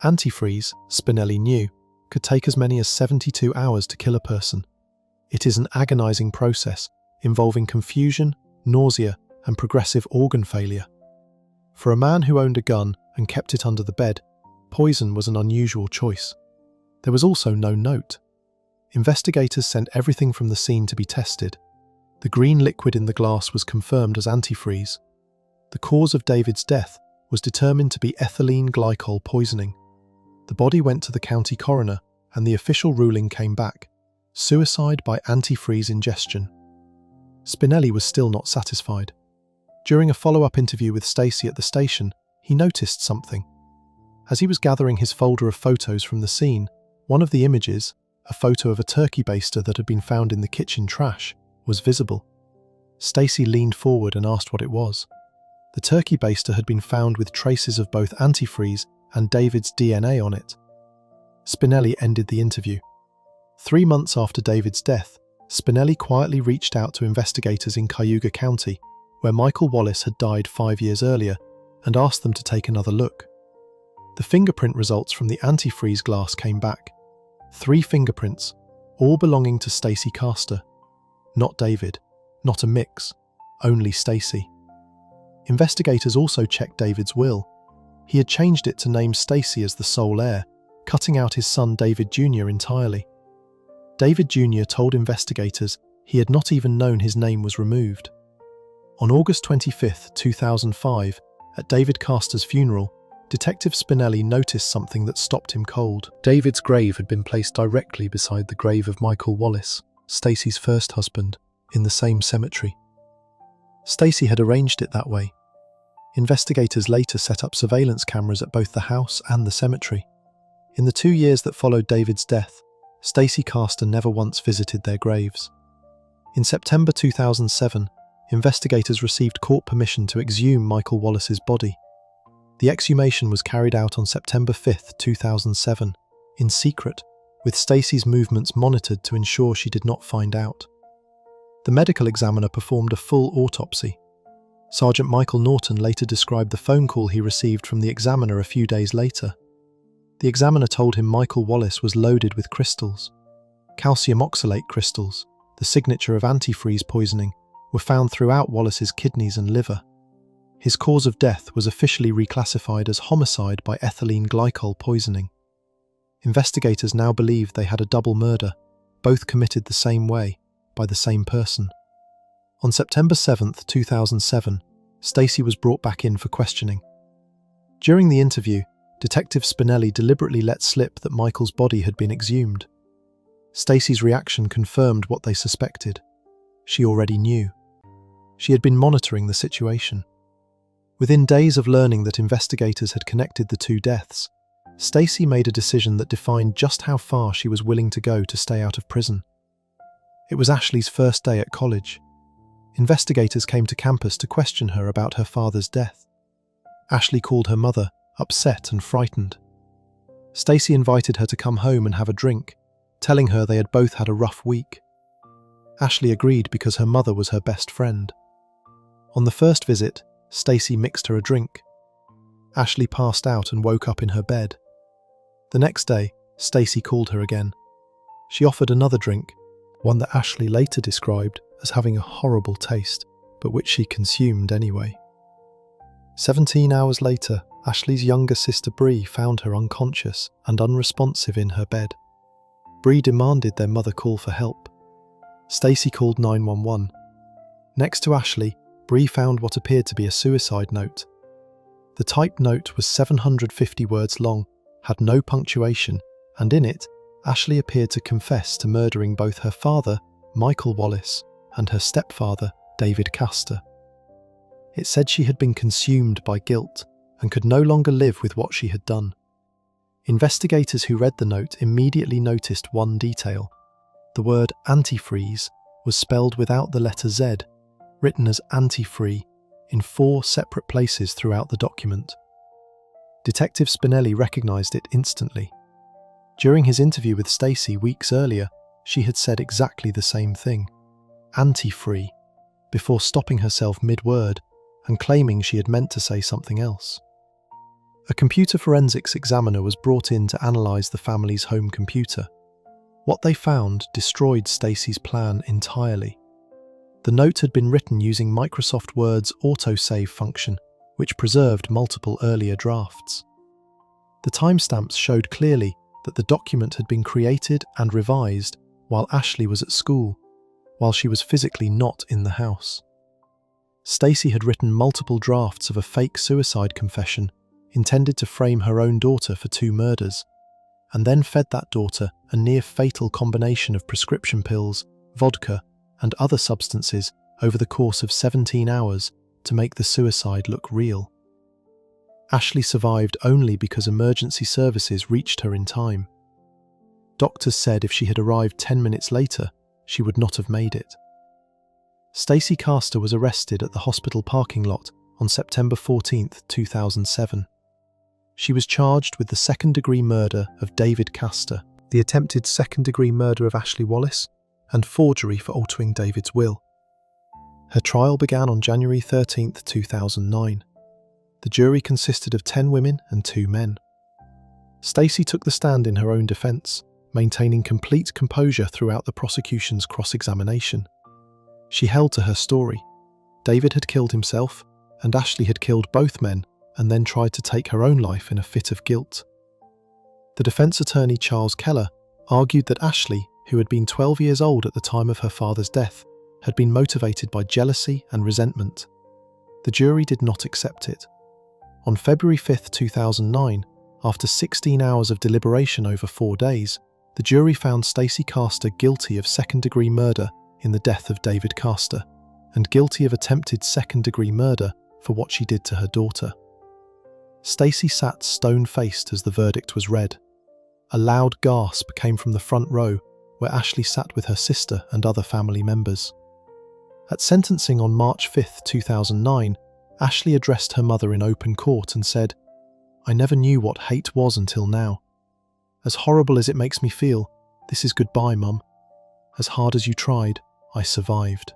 Antifreeze, Spinelli knew, could take as many as 72 hours to kill a person. It is an agonizing process involving confusion, nausea, and progressive organ failure. For a man who owned a gun and kept it under the bed, poison was an unusual choice. There was also no note. Investigators sent everything from the scene to be tested. The green liquid in the glass was confirmed as antifreeze. The cause of David's death was determined to be ethylene glycol poisoning. The body went to the county coroner, and the official ruling came back: suicide by antifreeze ingestion. Spinelli was still not satisfied. During a follow-up interview with Stacy at the station, he noticed something. As he was gathering his folder of photos from the scene, one of the images, a photo of a turkey baster that had been found in the kitchen trash, was visible. Stacy leaned forward and asked what it was. The turkey baster had been found with traces of both antifreeze and David's DNA on it. Spinelli ended the interview. 3 months after David's death, Spinelli quietly reached out to investigators in Cayuga County, where Michael Wallace had died 5 years earlier, and asked them to take another look. The fingerprint results from the antifreeze glass came back. 3 fingerprints, all belonging to Stacy Castor. Not David, not a mix, only Stacy. Investigators also checked David's will. He had changed it to name Stacy as the sole heir, cutting out his son David Jr. entirely. David Jr. told investigators he had not even known his name was removed. On August 25, 2005, at David Castor's funeral, Detective Spinelli noticed something that stopped him cold. David's grave had been placed directly beside the grave of Michael Wallace, Stacy's first husband, in the same cemetery. Stacy had arranged it that way. Investigators later set up surveillance cameras at both the house and the cemetery. In the 2 years that followed David's death, Stacy Castor never once visited their graves. In September 2007, investigators received court permission to exhume Michael Wallace's body. The exhumation was carried out on September 5, 2007, in secret, with Stacy's movements monitored to ensure she did not find out. The medical examiner performed a full autopsy. Sergeant Michael Norton later described the phone call he received from the examiner a few days later. The examiner told him Michael Wallace was loaded with crystals. Calcium oxalate crystals, the signature of antifreeze poisoning, were found throughout Wallace's kidneys and liver. His cause of death was officially reclassified as homicide by ethylene glycol poisoning. Investigators now believed they had a double murder, both committed the same way, by the same person. On September 7, 2007, Stacy was brought back in for questioning. During the interview, Detective Spinelli deliberately let slip that Michael's body had been exhumed. Stacy's reaction confirmed what they suspected. She already knew. She had been monitoring the situation. Within days of learning that investigators had connected the 2 deaths, Stacy made a decision that defined just how far she was willing to go to stay out of prison. It was Ashley's first day at college. Investigators came to campus to question her about her father's death. Ashley called her mother, upset and frightened. Stacy invited her to come home and have a drink, telling her they had both had a rough week. Ashley agreed because her mother was her best friend. On the first visit, Stacy mixed her a drink. Ashley passed out and woke up in her bed. The next day, Stacy called her again. She offered another drink, one that Ashley later described as having a horrible taste, but which she consumed anyway. 17 hours later, Ashley's younger sister Bree found her unconscious and unresponsive in her bed. Bree demanded their mother call for help. Stacy called 911. Next to Ashley, Bree found what appeared to be a suicide note. The typed note was 750 words long, had no punctuation, and in it, Ashley appeared to confess to murdering both her father, Michael Wallace, and her stepfather, David Castor. It said she had been consumed by guilt and could no longer live with what she had done. Investigators who read the note immediately noticed one detail. The word antifreeze was spelled without the letter Z, written as anti-free, in 4 separate places throughout the document. Detective Spinelli recognized it instantly. During his interview with Stacy weeks earlier, she had said exactly the same thing, anti-free, before stopping herself mid-word and claiming she had meant to say something else. A computer forensics examiner was brought in to analyze the family's home computer. What they found destroyed Stacy's plan entirely. The note had been written using Microsoft Word's autosave function, which preserved multiple earlier drafts. The timestamps showed clearly that the document had been created and revised while Ashley was at school, while she was physically not in the house. Stacy had written multiple drafts of a fake suicide confession intended to frame her own daughter for 2 murders, and then fed that daughter a near-fatal combination of prescription pills, vodka, and other substances over the course of 17 hours to make the suicide look real. Ashley survived only because emergency services reached her in time. Doctors said if she had arrived 10 minutes later, she would not have made it. Stacy Castor was arrested at the hospital parking lot on September 14, 2007. She was charged with the second-degree murder of David Castor, the attempted second-degree murder of Ashley Wallace, and forgery for altering David's will. Her trial began on January 13, 2009. The jury consisted of 10 women and 2 men. Stacy took the stand in her own defense, maintaining complete composure throughout the prosecution's cross-examination. She held to her story. David had killed himself, and Ashley had killed both men and then tried to take her own life in a fit of guilt. The defense attorney Charles Keller argued that Ashley, who had been 12 years old at the time of her father's death, had been motivated by jealousy and resentment. The jury did not accept it. On February 5, 2009, after 16 hours of deliberation over 4 days, the jury found Stacy Castor guilty of second-degree murder in the death of David Castor, and guilty of attempted second-degree murder for what she did to her daughter. Stacy sat stone-faced as the verdict was read. A loud gasp came from the front row, where Ashley sat with her sister and other family members. At sentencing on March 5, 2009, Ashley addressed her mother in open court and said, "I never knew what hate was until now. As horrible as it makes me feel, this is goodbye, Mum. As hard as you tried, I survived."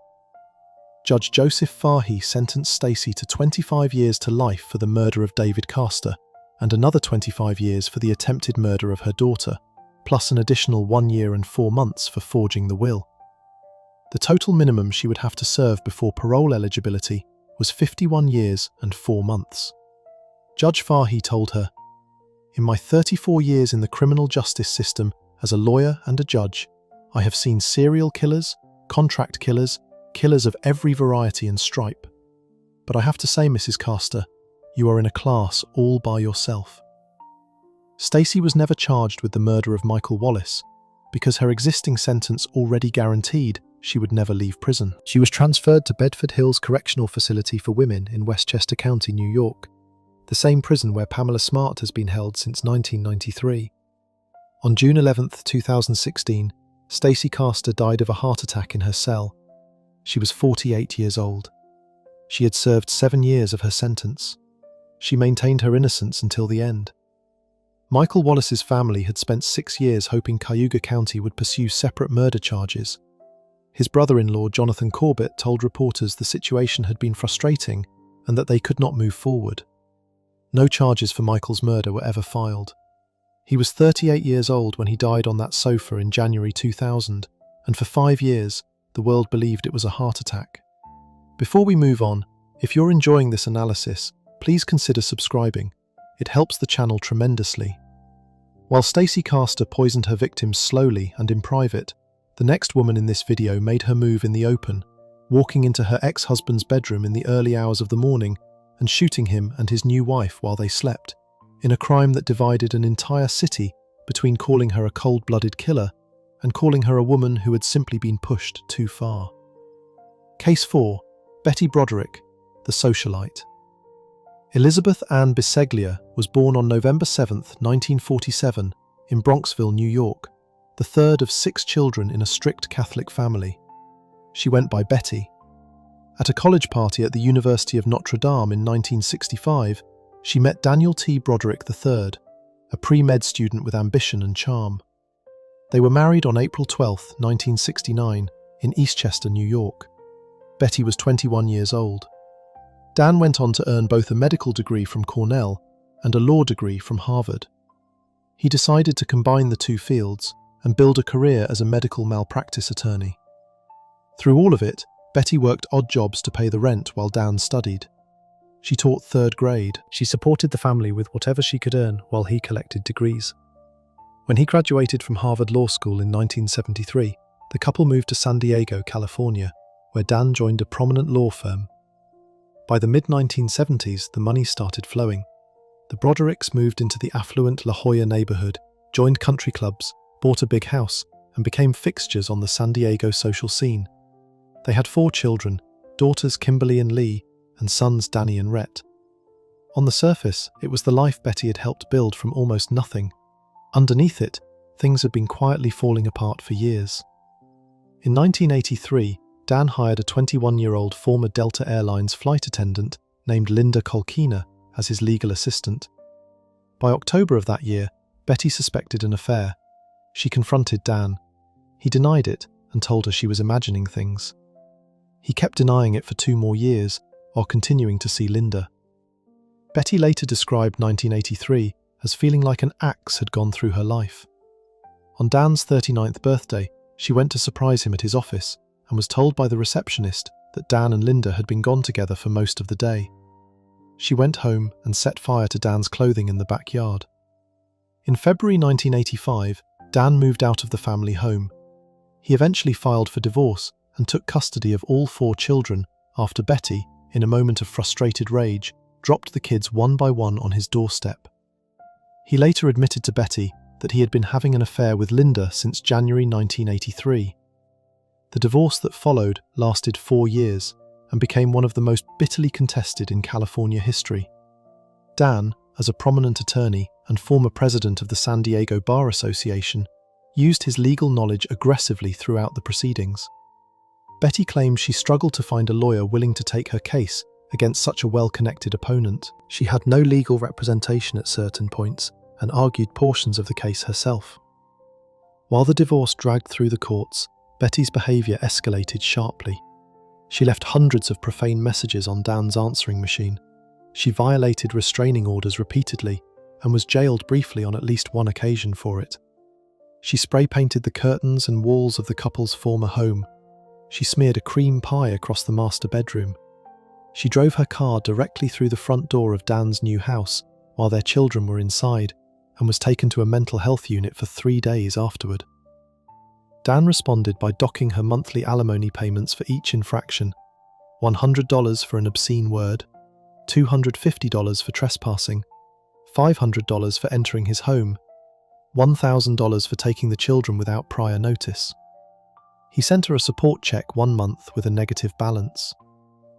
Judge Joseph Fahey sentenced Stacy to 25 years to life for the murder of David Castor and another 25 years for the attempted murder of her daughter, plus an additional 1 year and 4 months for forging the will. The total minimum she would have to serve before parole eligibility was 51 years and 4 months. Judge Fahey told her, "In my 34 years in the criminal justice system as a lawyer and a judge, I have seen serial killers, contract killers, killers of every variety and stripe. But I have to say, Mrs. Castor, you are in a class all by yourself." Stacy was never charged with the murder of Michael Wallace because her existing sentence already guaranteed she would never leave prison. She was transferred to Bedford Hills Correctional Facility for Women in Westchester County, New York, the same prison where Pamela Smart has been held since 1993. On June 11, 2016, Stacy Castor died of a heart attack in her cell. She was 48 years old. She had served 7 years of her sentence. She maintained her innocence until the end. Michael Wallace's family had spent 6 years hoping Cayuga County would pursue separate murder charges. His brother-in-law, Jonathan Corbett, told reporters the situation had been frustrating and that they could not move forward. No charges for Michael's murder were ever filed. He was 38 years old when he died on that sofa in January 2000, and for 5 years, the world believed it was a heart attack. Before we move on, if you're enjoying this analysis, please consider subscribing. It helps the channel tremendously. While Stacy Castor poisoned her victims slowly and in private, the next woman in this video made her move in the open, walking into her ex-husband's bedroom in the early hours of the morning and shooting him and his new wife while they slept, in a crime that divided an entire city between calling her a cold-blooded killer and calling her a woman who had simply been pushed too far. Case 4. Betty Broderick, the socialite. Elizabeth Ann Biseglia was born on November 7, 1947, in Bronxville, New York, the third of 6 children in a strict Catholic family. She went by Betty. At a college party at the University of Notre Dame in 1965, she met Daniel T. Broderick III, a pre-med student with ambition and charm. They were married on April 12, 1969, in Eastchester, New York. Betty was 21 years old. Dan went on to earn both a medical degree from Cornell and a law degree from Harvard. He decided to combine the 2 fields and build a career as a medical malpractice attorney. Through all of it, Betty worked odd jobs to pay the rent while Dan studied. She taught third grade. She supported the family with whatever she could earn while he collected degrees. When he graduated from Harvard Law School in 1973, the couple moved to San Diego, California, where Dan joined a prominent law firm. By the mid-1970s, the money started flowing. The Brodericks moved into the affluent La Jolla neighborhood, joined country clubs, bought a big house, and became fixtures on the San Diego social scene. They had 4 children, daughters Kimberly and Lee, and sons Danny and Rhett. On the surface, it was the life Betty had helped build from almost nothing. Underneath it, things had been quietly falling apart for years. In 1983, Dan hired a 21-year-old former Delta Airlines flight attendant named Linda Kolkina as his legal assistant. By October of that year, Betty suspected an affair. She confronted Dan. He denied it and told her she was imagining things. He kept denying it for 2 more years, while continuing to see Linda. Betty later described 1983 as feeling like an axe had gone through her life. On Dan's 39th birthday, she went to surprise him at his office and was told by the receptionist that Dan and Linda had been gone together for most of the day. She went home and set fire to Dan's clothing in the backyard. In February 1985, Dan moved out of the family home. He eventually filed for divorce and took custody of all 4 children after Betty, in a moment of frustrated rage, dropped the kids one by one on his doorstep. He later admitted to Betty that he had been having an affair with Linda since January 1983. The divorce that followed lasted 4 years and became one of the most bitterly contested in California history. Dan, as a prominent attorney and former president of the San Diego Bar Association, used his legal knowledge aggressively throughout the proceedings. Betty claimed she struggled to find a lawyer willing to take her case against such a well-connected opponent. She had no legal representation at certain points and argued portions of the case herself. While the divorce dragged through the courts, Betty's behaviour escalated sharply. She left hundreds of profane messages on Dan's answering machine. She violated restraining orders repeatedly and was jailed briefly on at least 1 occasion for it. She spray-painted the curtains and walls of the couple's former home. She smeared a cream pie across the master bedroom. She drove her car directly through the front door of Dan's new house while their children were inside and was taken to a mental health unit for 3 days afterward. Dan responded by docking her monthly alimony payments for each infraction: $100 for an obscene word, $250 for trespassing, $500 for entering his home, $1,000 for taking the children without prior notice. He sent her a support check 1 month with a negative balance.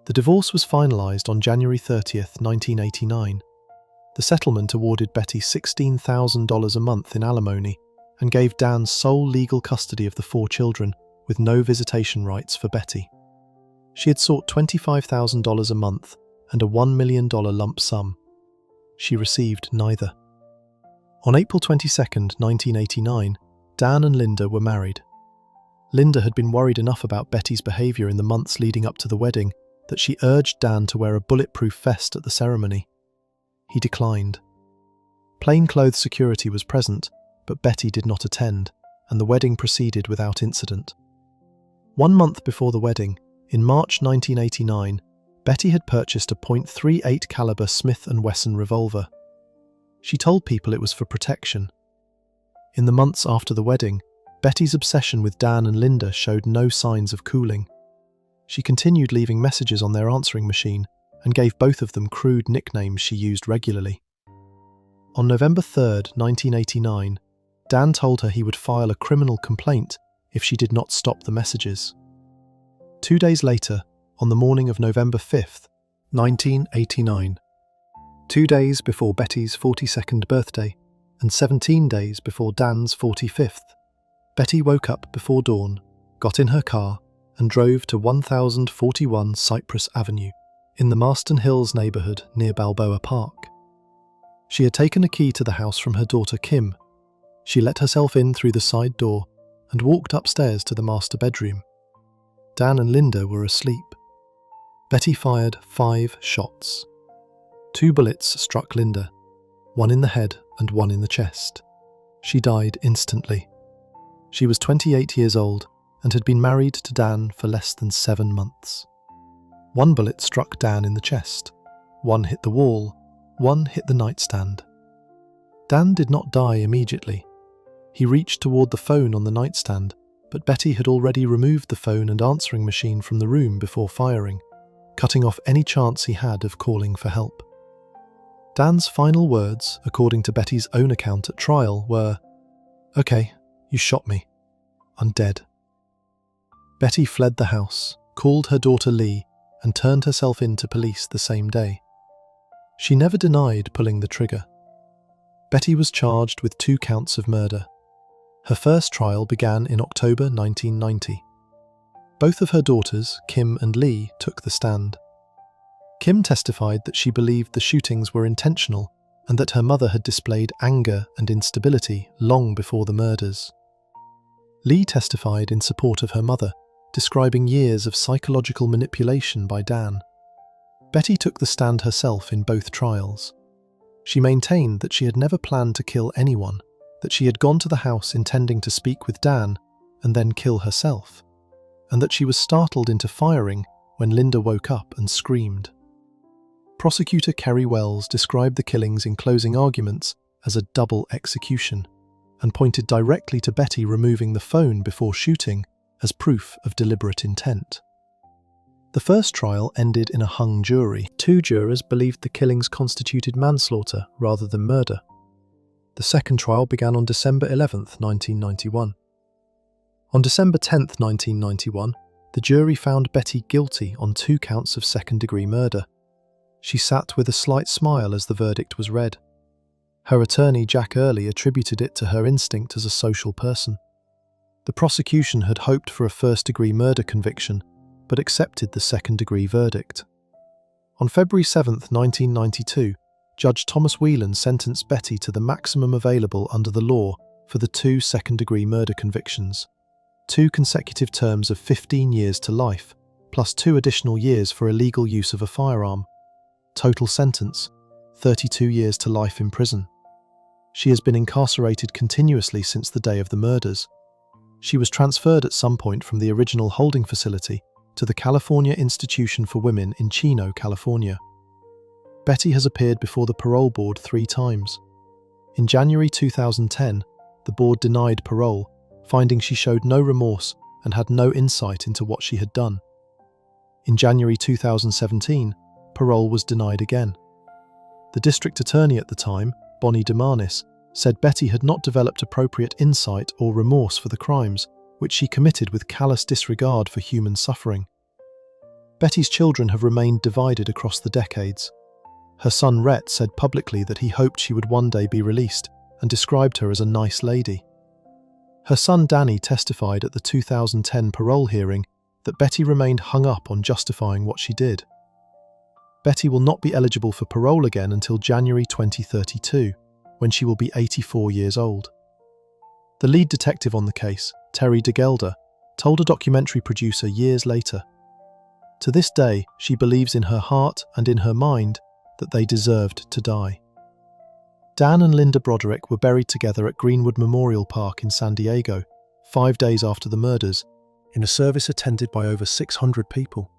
The divorce was finalised on January 30th, 1989. The settlement awarded Betty $16,000 a month in alimony and gave Dan sole legal custody of the 4 children, with no visitation rights for Betty. She had sought $25,000 a month and a $1 million lump sum. She received neither. On April 22, 1989, Dan and Linda were married. Linda had been worried enough about Betty's behaviour in the months leading up to the wedding that she urged Dan to wear a bulletproof vest at the ceremony. He declined. Plainclothes security was present, but Betty did not attend, and the wedding proceeded without incident. 1 month before the wedding, in March 1989, Betty had purchased a .38 caliber Smith & Wesson revolver. She told people it was for protection. In the months after the wedding, Betty's obsession with Dan and Linda showed no signs of cooling. She continued leaving messages on their answering machine and gave both of them crude nicknames she used regularly. On November 3, 1989, Dan told her he would file a criminal complaint if she did not stop the messages. 2 days later, on the morning of November 5, 1989, 2 days before Betty's 42nd birthday and 17 days before Dan's 45th, Betty woke up before dawn, got in her car, and drove to 1041 Cypress Avenue, in the Marston Hills neighbourhood near Balboa Park. She had taken a key to the house from her daughter Kim. She let herself in through the side door and walked upstairs to the master bedroom. Dan and Linda were asleep. Betty fired 5 shots. 2 bullets struck Linda, 1 in the head and 1 in the chest. She died instantly. She was 28 years old and had been married to Dan for less than 7 months. One bullet struck Dan in the chest. One hit the wall. One hit the nightstand. Dan did not die immediately. He reached toward the phone on the nightstand, but Betty had already removed the phone and answering machine from the room before firing, cutting off any chance he had of calling for help. Dan's final words, according to Betty's own account at trial, were, "Okay, you shot me. I'm dead." Betty fled the house, called her daughter Lee, and turned herself in to police the same day. She never denied pulling the trigger. Betty was charged with 2 counts of murder. Her first trial began in October 1990. Both of her daughters, Kim and Lee, took the stand. Kim testified that she believed the shootings were intentional and that her mother had displayed anger and instability long before the murders. Lee testified in support of her mother, describing years of psychological manipulation by Dan. Betty took the stand herself in both trials. She maintained that she had never planned to kill anyone, that she had gone to the house intending to speak with Dan and then kill herself, and that she was startled into firing when Linda woke up and screamed. Prosecutor Kerry Wells described the killings in closing arguments as a double execution and pointed directly to Betty removing the phone before shooting as proof of deliberate intent. The first trial ended in a hung jury. 2 jurors believed the killings constituted manslaughter rather than murder. The second trial began on December 11, 1991. On December 10, 1991, the jury found Betty guilty on 2 counts of second-degree murder. She sat with a slight smile as the verdict was read. Her attorney, Jack Early, attributed it to her instinct as a social person. The prosecution had hoped for a first-degree murder conviction, but accepted the second-degree verdict. On February 7, 1992, Judge Thomas Whelan sentenced Betty to the maximum available under the law for the 2 second-degree murder convictions, 2 consecutive terms of 15 years to life, plus 2 additional years for illegal use of a firearm. Total sentence, 32 years to life in prison. She has been incarcerated continuously since the day of the murders. She was transferred at some point from the original holding facility to the California Institution for Women in Chino, California. Betty has appeared before the parole board 3 times. In January 2010, the board denied parole, finding she showed no remorse and had no insight into what she had done. In January 2017, parole was denied again. The district attorney at the time, Bonnie DeMarnis, said Betty had not developed appropriate insight or remorse for the crimes, which she committed with callous disregard for human suffering. Betty's children have remained divided across the decades. Her son Rhett said publicly that he hoped she would one day be released and described her as a nice lady. Her son Danny testified at the 2010 parole hearing that Betty remained hung up on justifying what she did. Betty will not be eligible for parole again until January 2032, when she will be 84 years old. The lead detective on the case, Terry DeGelder, told a documentary producer years later, "To this day, she believes in her heart and in her mind that they deserved to die." Dan and Linda Broderick were buried together at Greenwood Memorial Park in San Diego, 5 days after the murders, in a service attended by over 600 people.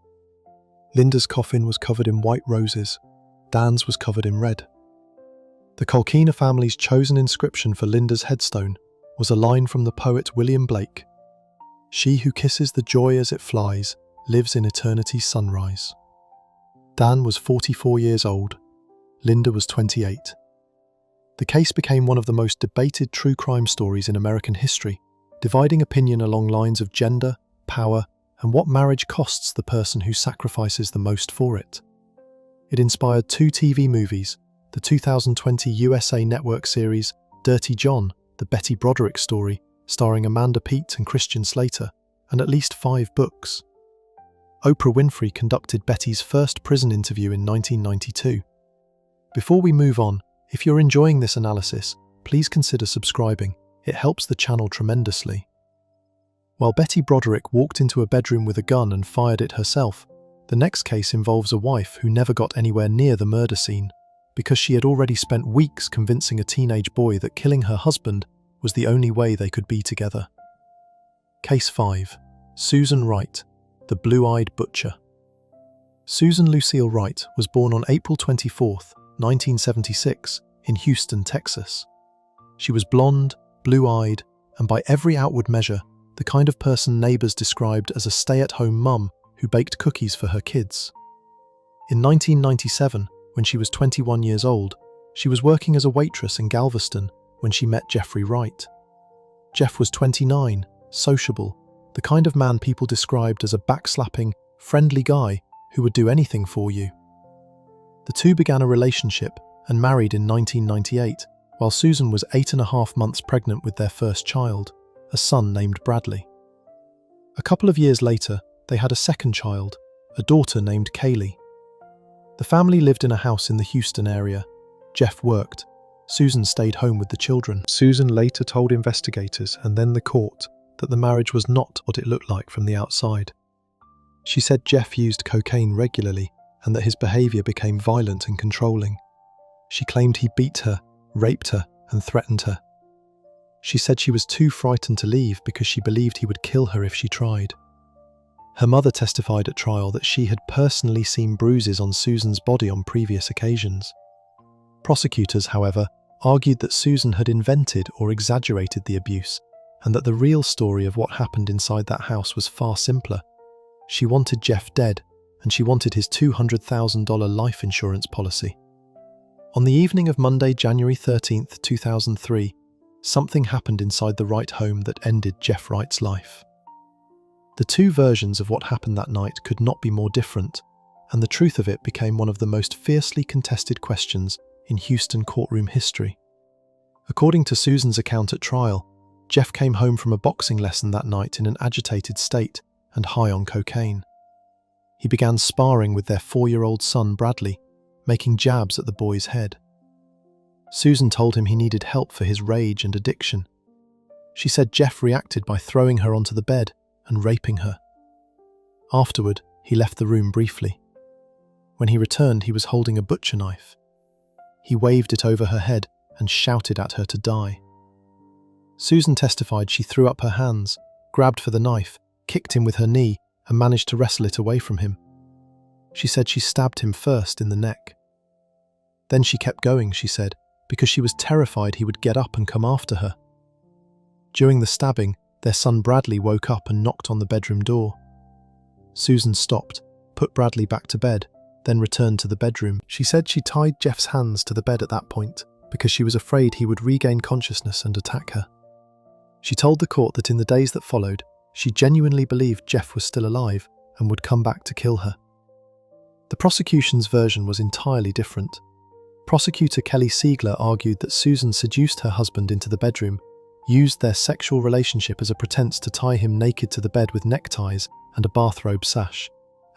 Linda's coffin was covered in white roses. Dan's was covered in red. The Colquhoun family's chosen inscription for Linda's headstone was a line from the poet William Blake: "She who kisses the joy as it flies lives in eternity's sunrise." Dan was 44 years old. Linda was 28. The case became one of the most debated true crime stories in American history, dividing opinion along lines of gender, power, and what marriage costs the person who sacrifices the most for it. It inspired 2 TV movies, the 2020 USA Network series Dirty John, the Betty Broderick story, starring Amanda Peet and Christian Slater, and at least 5 books. Oprah Winfrey conducted Betty's first prison interview in 1992. Before we move on, if you're enjoying this analysis, please consider subscribing. It helps the channel tremendously. While Betty Broderick walked into a bedroom with a gun and fired it herself, the next case involves a wife who never got anywhere near the murder scene because she had already spent weeks convincing a teenage boy that killing her husband was the only way they could be together. Case 5. Susan Wright, the blue-eyed butcher. Susan Lucille Wright was born on April 24, 1976, in Houston, Texas. She was blonde, blue-eyed, and by every outward measure, the kind of person neighbors described as a stay-at-home mum who baked cookies for her kids. In 1997, when she was 21 years old, she was working as a waitress in Galveston when she met Jeffrey Wright. Jeff was 29, sociable, the kind of man people described as a backslapping, friendly guy who would do anything for you. The two began a relationship and married in 1998, while Susan was 8.5 months pregnant with their first child, a son named Bradley. A couple of years later, they had a second child, a daughter named Kaylee. The family lived in a house in the Houston area. Jeff worked. Susan stayed home with the children. Susan later told investigators and then the court that the marriage was not what it looked like from the outside. She said Jeff used cocaine regularly and that his behavior became violent and controlling. She claimed he beat her, raped her, and threatened her. She said she was too frightened to leave because she believed he would kill her if she tried. Her mother testified at trial that she had personally seen bruises on Susan's body on previous occasions. Prosecutors, however, argued that Susan had invented or exaggerated the abuse, and that the real story of what happened inside that house was far simpler. She wanted Jeff dead, and she wanted his $200,000 life insurance policy. On the evening of Monday, January 13, 2003, something happened inside the Wright home that ended Jeff Wright's life. The two versions of what happened that night could not be more different, and the truth of it became one of the most fiercely contested questions in Houston courtroom history. According to Susan's account at trial, Jeff came home from a boxing lesson that night in an agitated state and high on cocaine. He began sparring with their 4-year-old son Bradley, making jabs at the boy's head. Susan told him he needed help for his rage and addiction. She said Jeff reacted by throwing her onto the bed and raping her. Afterward, he left the room briefly. When he returned, he was holding a butcher knife. He waved it over her head and shouted at her to die. Susan testified she threw up her hands, grabbed for the knife, kicked him with her knee, and managed to wrestle it away from him. She said she stabbed him first in the neck. Then she kept going, she said, because she was terrified he would get up and come after her. During the stabbing, their son Bradley woke up and knocked on the bedroom door. Susan stopped, put Bradley back to bed, then returned to the bedroom. She said she tied Jeff's hands to the bed at that point because she was afraid he would regain consciousness and attack her. She told the court that in the days that followed, she genuinely believed Jeff was still alive and would come back to kill her. The prosecution's version was entirely different. Prosecutor Kelly Siegler argued that Susan seduced her husband into the bedroom, used their sexual relationship as a pretense to tie him naked to the bed with neckties and a bathrobe sash,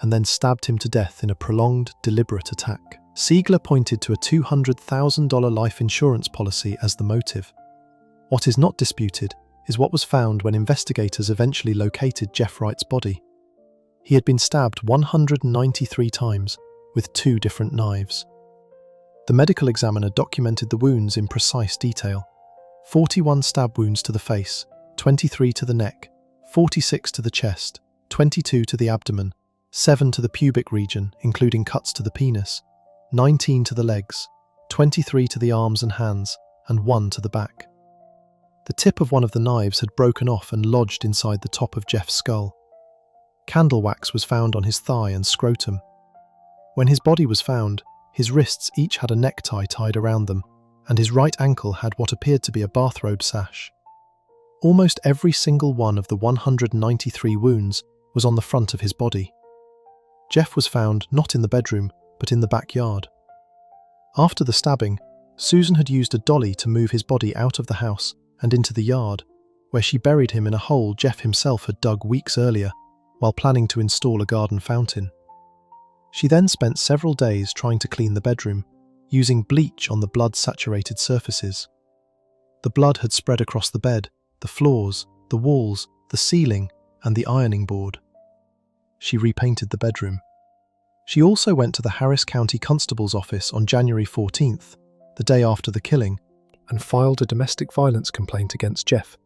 and then stabbed him to death in a prolonged, deliberate attack. Siegler pointed to a $200,000 life insurance policy as the motive. What is not disputed is what was found when investigators eventually located Jeff Wright's body. He had been stabbed 193 times with 2 different knives. The medical examiner documented the wounds in precise detail. 41 stab wounds to the face, 23 to the neck, 46 to the chest, 22 to the abdomen, 7 to the pubic region, including cuts to the penis, 19 to the legs, 23 to the arms and hands, and 1 to the back. The tip of one of the knives had broken off and lodged inside the top of Jeff's skull. Candle wax was found on his thigh and scrotum. When his body was found, his wrists each had a necktie tied around them, and his right ankle had what appeared to be a bathrobe sash. Almost every single one of the 193 wounds was on the front of his body. Jeff was found not in the bedroom, but in the backyard. After the stabbing, Susan had used a dolly to move his body out of the house and into the yard, where she buried him in a hole Jeff himself had dug weeks earlier, while planning to install a garden fountain. She then spent several days trying to clean the bedroom, using bleach on the blood-saturated surfaces. The blood had spread across the bed, the floors, the walls, the ceiling, and the ironing board. She repainted the bedroom. She also went to the Harris County Constable's office on January 14th, the day after the killing, and filed a domestic violence complaint against Jeff,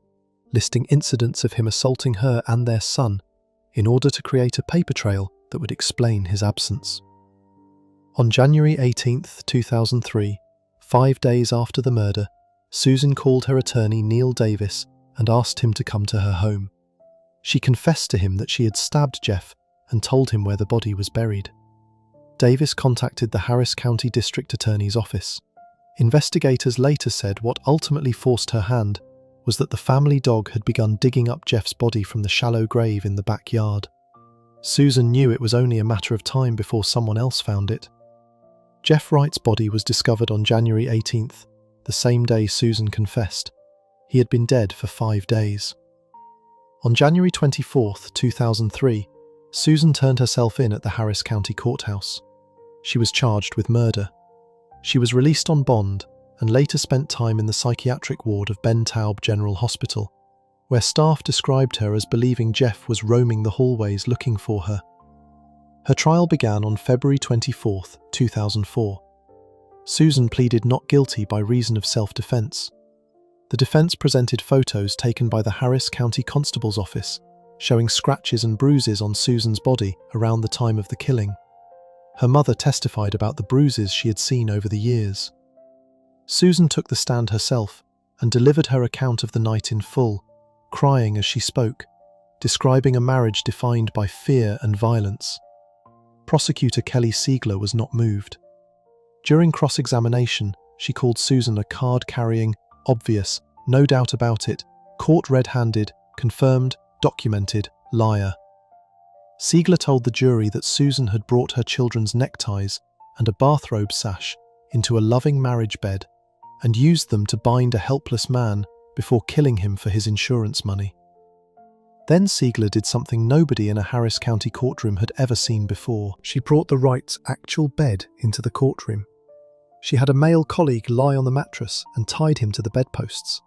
listing incidents of him assaulting her and their son in order to create a paper trail that would explain his absence. On January 18, 2003, 5 days after the murder, Susan called her attorney Neil Davis and asked him to come to her home. She confessed to him that she had stabbed Jeff and told him where the body was buried. Davis contacted the Harris County District Attorney's office. Investigators later said what ultimately forced her hand was that the family dog had begun digging up Jeff's body from the shallow grave in the backyard. Susan knew it was only a matter of time before someone else found it. Jeff Wright's body was discovered on January 18th, the same day Susan confessed. He had been dead for 5 days. On January 24, 2003, Susan turned herself in at the Harris County Courthouse. She was charged with murder. She was released on bond and later spent time in the psychiatric ward of Ben Taub General Hospital, where staff described her as believing Jeff was roaming the hallways looking for her. Her trial began on February 24, 2004. Susan pleaded not guilty by reason of self-defense. The defense presented photos taken by the Harris County Constable's office, showing scratches and bruises on Susan's body around the time of the killing. Her mother testified about the bruises she had seen over the years. Susan took the stand herself and delivered her account of the night in full, crying as she spoke, describing a marriage defined by fear and violence. Prosecutor Kelly Siegler was not moved. During cross-examination, she called Susan a card-carrying, obvious, no doubt about it, caught red-handed, confirmed, documented liar. Siegler told the jury that Susan had brought her children's neckties and a bathrobe sash into a loving marriage bed and used them to bind a helpless man before killing him for his insurance money. Then Siegler did something nobody in a Harris County courtroom had ever seen before. She brought the Wrights' actual bed into the courtroom. She had a male colleague lie on the mattress and tied him to the bedposts.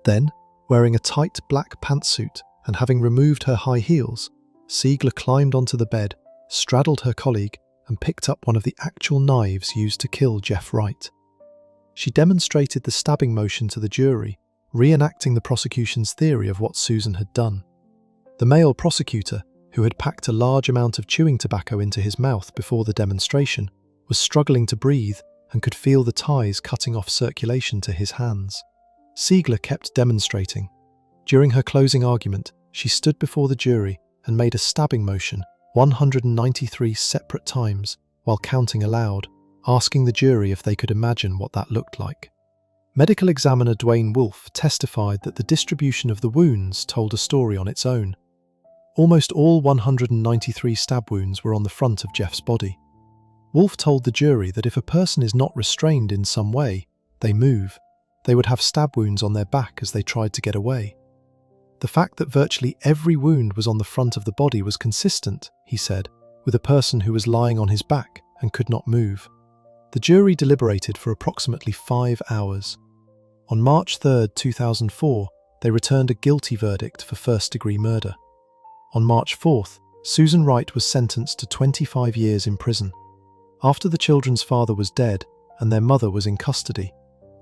Then, wearing a tight black pantsuit and having removed her high heels, Siegler climbed onto the bed, straddled her colleague, and picked up one of the actual knives used to kill Jeff Wright. She demonstrated the stabbing motion to the jury, reenacting the prosecution's theory of what Susan had done. The male prosecutor, who had packed a large amount of chewing tobacco into his mouth before the demonstration, was struggling to breathe and could feel the ties cutting off circulation to his hands. Siegler kept demonstrating. During her closing argument, she stood before the jury and made a stabbing motion 193 separate times while counting aloud, asking the jury if they could imagine what that looked like. Medical examiner Dwayne Wolfe testified that the distribution of the wounds told a story on its own. Almost all 193 stab wounds were on the front of Jeff's body. Wolfe told the jury that if a person is not restrained in some way, they move. They would have stab wounds on their back as they tried to get away. The fact that virtually every wound was on the front of the body was consistent, he said, with a person who was lying on his back and could not move. The jury deliberated for approximately 5 hours. On March 3, 2004, they returned a guilty verdict for first-degree murder. On March 4th, Susan Wright was sentenced to 25 years in prison. After the children's father was dead and their mother was in custody,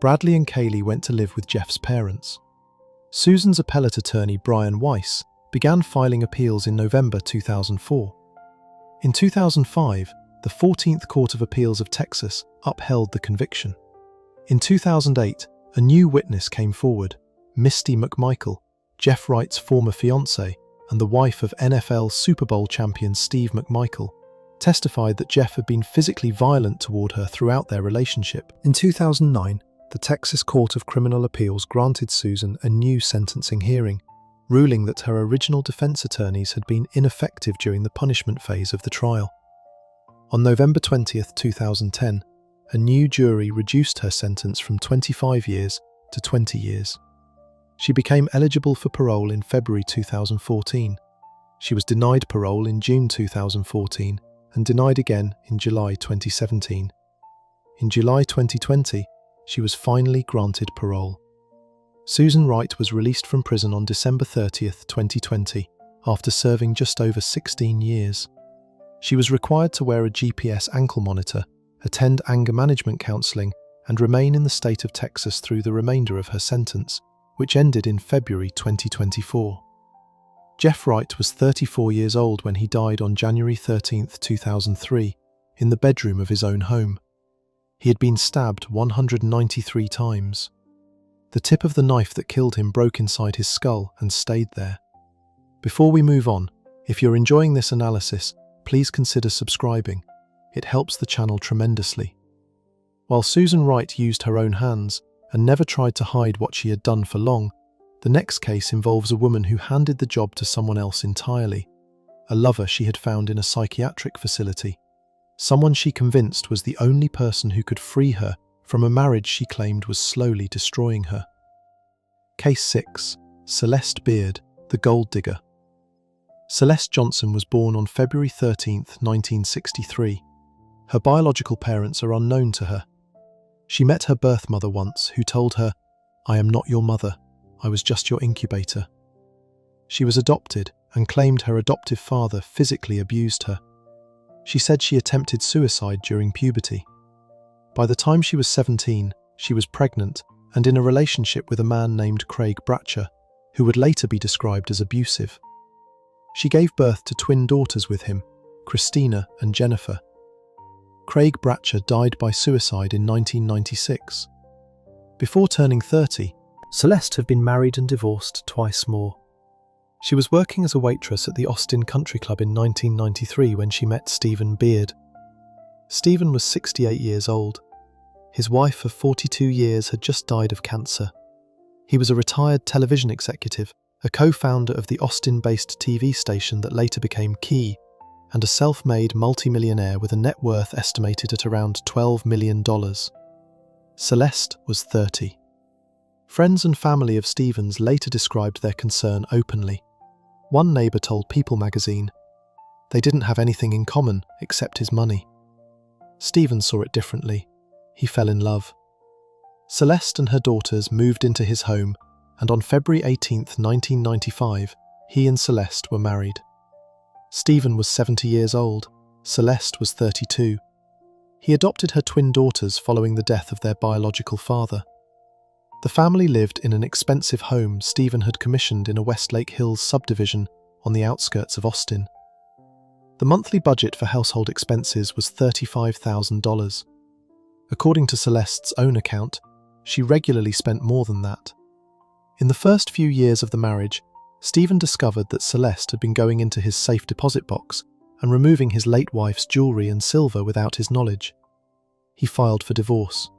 Bradley and Kaylee went to live with Jeff's parents. Susan's appellate attorney Brian Weiss began filing appeals in November 2004. In 2005, the 14th Court of Appeals of Texas upheld the conviction. In 2008, a new witness came forward, Misty McMichael, Jeff Wright's former fiancée and the wife of NFL Super Bowl champion Steve McMichael, testified that Jeff had been physically violent toward her throughout their relationship. In 2009, the Texas Court of Criminal Appeals granted Susan a new sentencing hearing, ruling that her original defense attorneys had been ineffective during the punishment phase of the trial. On November 20, 2010, a new jury reduced her sentence from 25 years to 20 years. She became eligible for parole in February 2014. She was denied parole in June 2014 and denied again in July 2017. In July 2020, she was finally granted parole. Susan Wright was released from prison on December 30, 2020, after serving just over 16 years. She was required to wear a GPS ankle monitor, attend anger management counseling, and remain in the state of Texas through the remainder of her sentence, which ended in February 2024. Jeff Wright was 34 years old when he died on January 13, 2003, in the bedroom of his own home. He had been stabbed 193 times. The tip of the knife that killed him broke inside his skull and stayed there. Before we move on, if you're enjoying this analysis, please consider subscribing. It helps the channel tremendously. While Susan Wright used her own hands and never tried to hide what she had done for long, the next case involves a woman who handed the job to someone else entirely, a lover she had found in a psychiatric facility, someone she convinced was the only person who could free her from a marriage she claimed was slowly destroying her. Case 6. Celeste Beard, the Gold Digger. Celeste Johnson was born on February 13, 1963. Her biological parents are unknown to her. She met her birth mother once, who told her, "I am not your mother. I was just your incubator." She was adopted and claimed her adoptive father physically abused her. She said she attempted suicide during puberty. By the time she was 17, she was pregnant and in a relationship with a man named Craig Bratcher, who would later be described as abusive. She gave birth to twin daughters with him, Christina and Jennifer. Craig Bratcher died by suicide in 1996. Before turning 30, Celeste had been married and divorced twice more. She was working as a waitress at the Austin Country Club in 1993 when she met Stephen Beard. Stephen was 68 years old. His wife of 42 years had just died of cancer. He was a retired television executive, a co-founder of the Austin-based TV station that later became Key, and a self-made multimillionaire with a net worth estimated at around $12 million. Celeste was 30. Friends and family of Stephen's later described their concern openly. One neighbour told People magazine, "They didn't have anything in common except his money." Stephen saw it differently. He fell in love. Celeste and her daughters moved into his home, and on February 18, 1995, he and Celeste were married. Stephen was 70 years old. Celeste was 32. He adopted her twin daughters following the death of their biological father. The family lived in an expensive home Stephen had commissioned in a Westlake Hills subdivision on the outskirts of Austin. The monthly budget for household expenses was $35,000. According to Celeste's own account, she regularly spent more than that. In the first few years of the marriage, Stephen discovered that Celeste had been going into his safe deposit box and removing his late wife's jewellery and silver without his knowledge. He filed for divorce.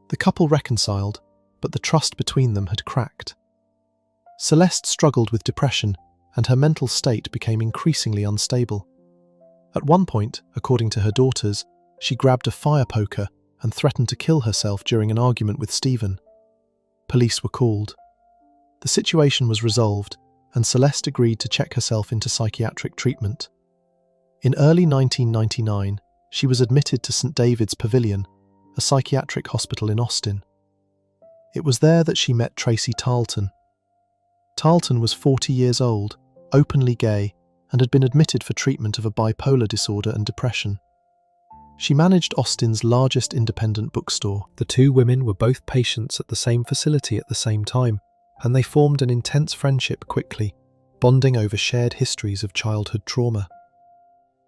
The couple reconciled, but the trust between them had cracked. Celeste struggled with depression, and her mental state became increasingly unstable. At one point, according to her daughters, she grabbed a fire poker and threatened to kill herself during an argument with Stephen. Police were called. The situation was resolved, and Celeste agreed to check herself into psychiatric treatment. In early 1999, she was admitted to St. David's Pavilion, a psychiatric hospital in Austin. It was there that she met Tracy Tarleton. Tarleton was 40 years old, openly gay, and had been admitted for treatment of a bipolar disorder and depression. She managed Austin's largest independent bookstore. The two women were both patients at the same facility at the same time, and they formed an intense friendship quickly, bonding over shared histories of childhood trauma.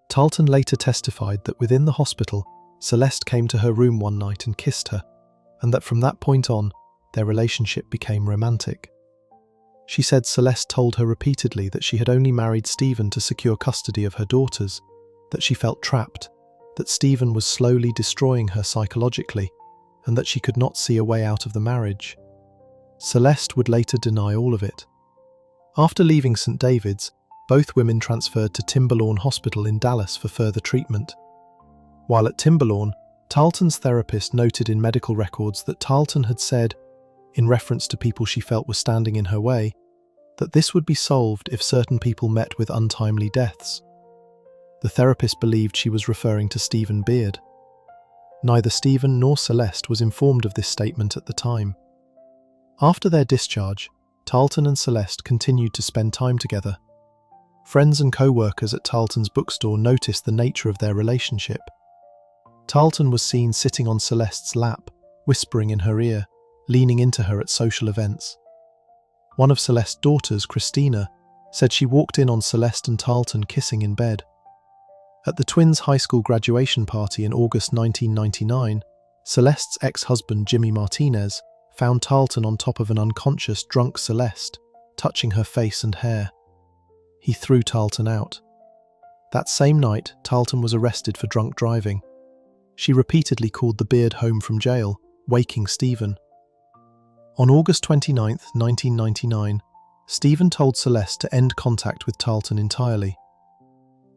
Tarleton later testified that within the hospital, Celeste came to her room one night and kissed her, and that from that point on, their relationship became romantic. She said Celeste told her repeatedly that she had only married Stephen to secure custody of her daughters, that she felt trapped, that Stephen was slowly destroying her psychologically, and that she could not see a way out of the marriage. Celeste would later deny all of it. After leaving St. David's, both women transferred to Timberlawn Hospital in Dallas for further treatment. While at Timberlawn, Tarleton's therapist noted in medical records that Tarleton had said, in reference to people she felt were standing in her way, that this would be solved if certain people met with untimely deaths. The therapist believed she was referring to Stephen Beard. Neither Stephen nor Celeste was informed of this statement at the time. After their discharge, Tarleton and Celeste continued to spend time together. Friends and co-workers at Tarleton's bookstore noticed the nature of their relationship. Tarleton was seen sitting on Celeste's lap, whispering in her ear, leaning into her at social events. One of Celeste's daughters, Christina, said she walked in on Celeste and Tarleton kissing in bed. At the twins' high school graduation party in August 1999, Celeste's ex-husband Jimmy Martinez found Tarleton on top of an unconscious, drunk Celeste, touching her face and hair. He threw Tarleton out. That same night, Tarleton was arrested for drunk driving. She repeatedly called the Beard home from jail, waking Stephen. On August 29, 1999, Stephen told Celeste to end contact with Tarleton entirely.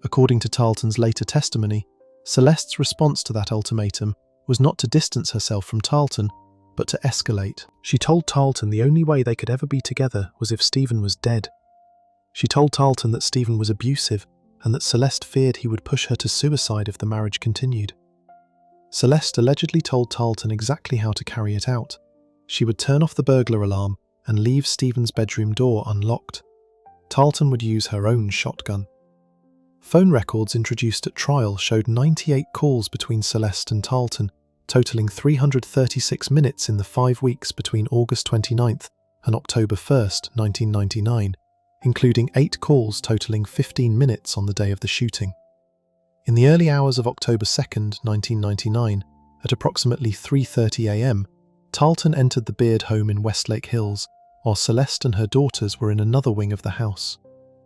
According to Tarleton's later testimony, Celeste's response to that ultimatum was not to distance herself from Tarleton, but to escalate. She told Tarleton the only way they could ever be together was if Stephen was dead. She told Tarleton that Stephen was abusive and that Celeste feared he would push her to suicide if the marriage continued. Celeste allegedly told Tarleton exactly how to carry it out. She would turn off the burglar alarm and leave Stephen's bedroom door unlocked. Tarleton would use her own shotgun. Phone records introduced at trial showed 98 calls between Celeste and Tarleton, totaling 336 minutes in the 5 weeks between August 29th and October 1st, 1999, including 8 calls totaling 15 minutes on the day of the shooting. In the early hours of October 2nd, 1999, at approximately 3:30 a.m., Tarleton entered the Beard home in Westlake Hills, while Celeste and her daughters were in another wing of the house.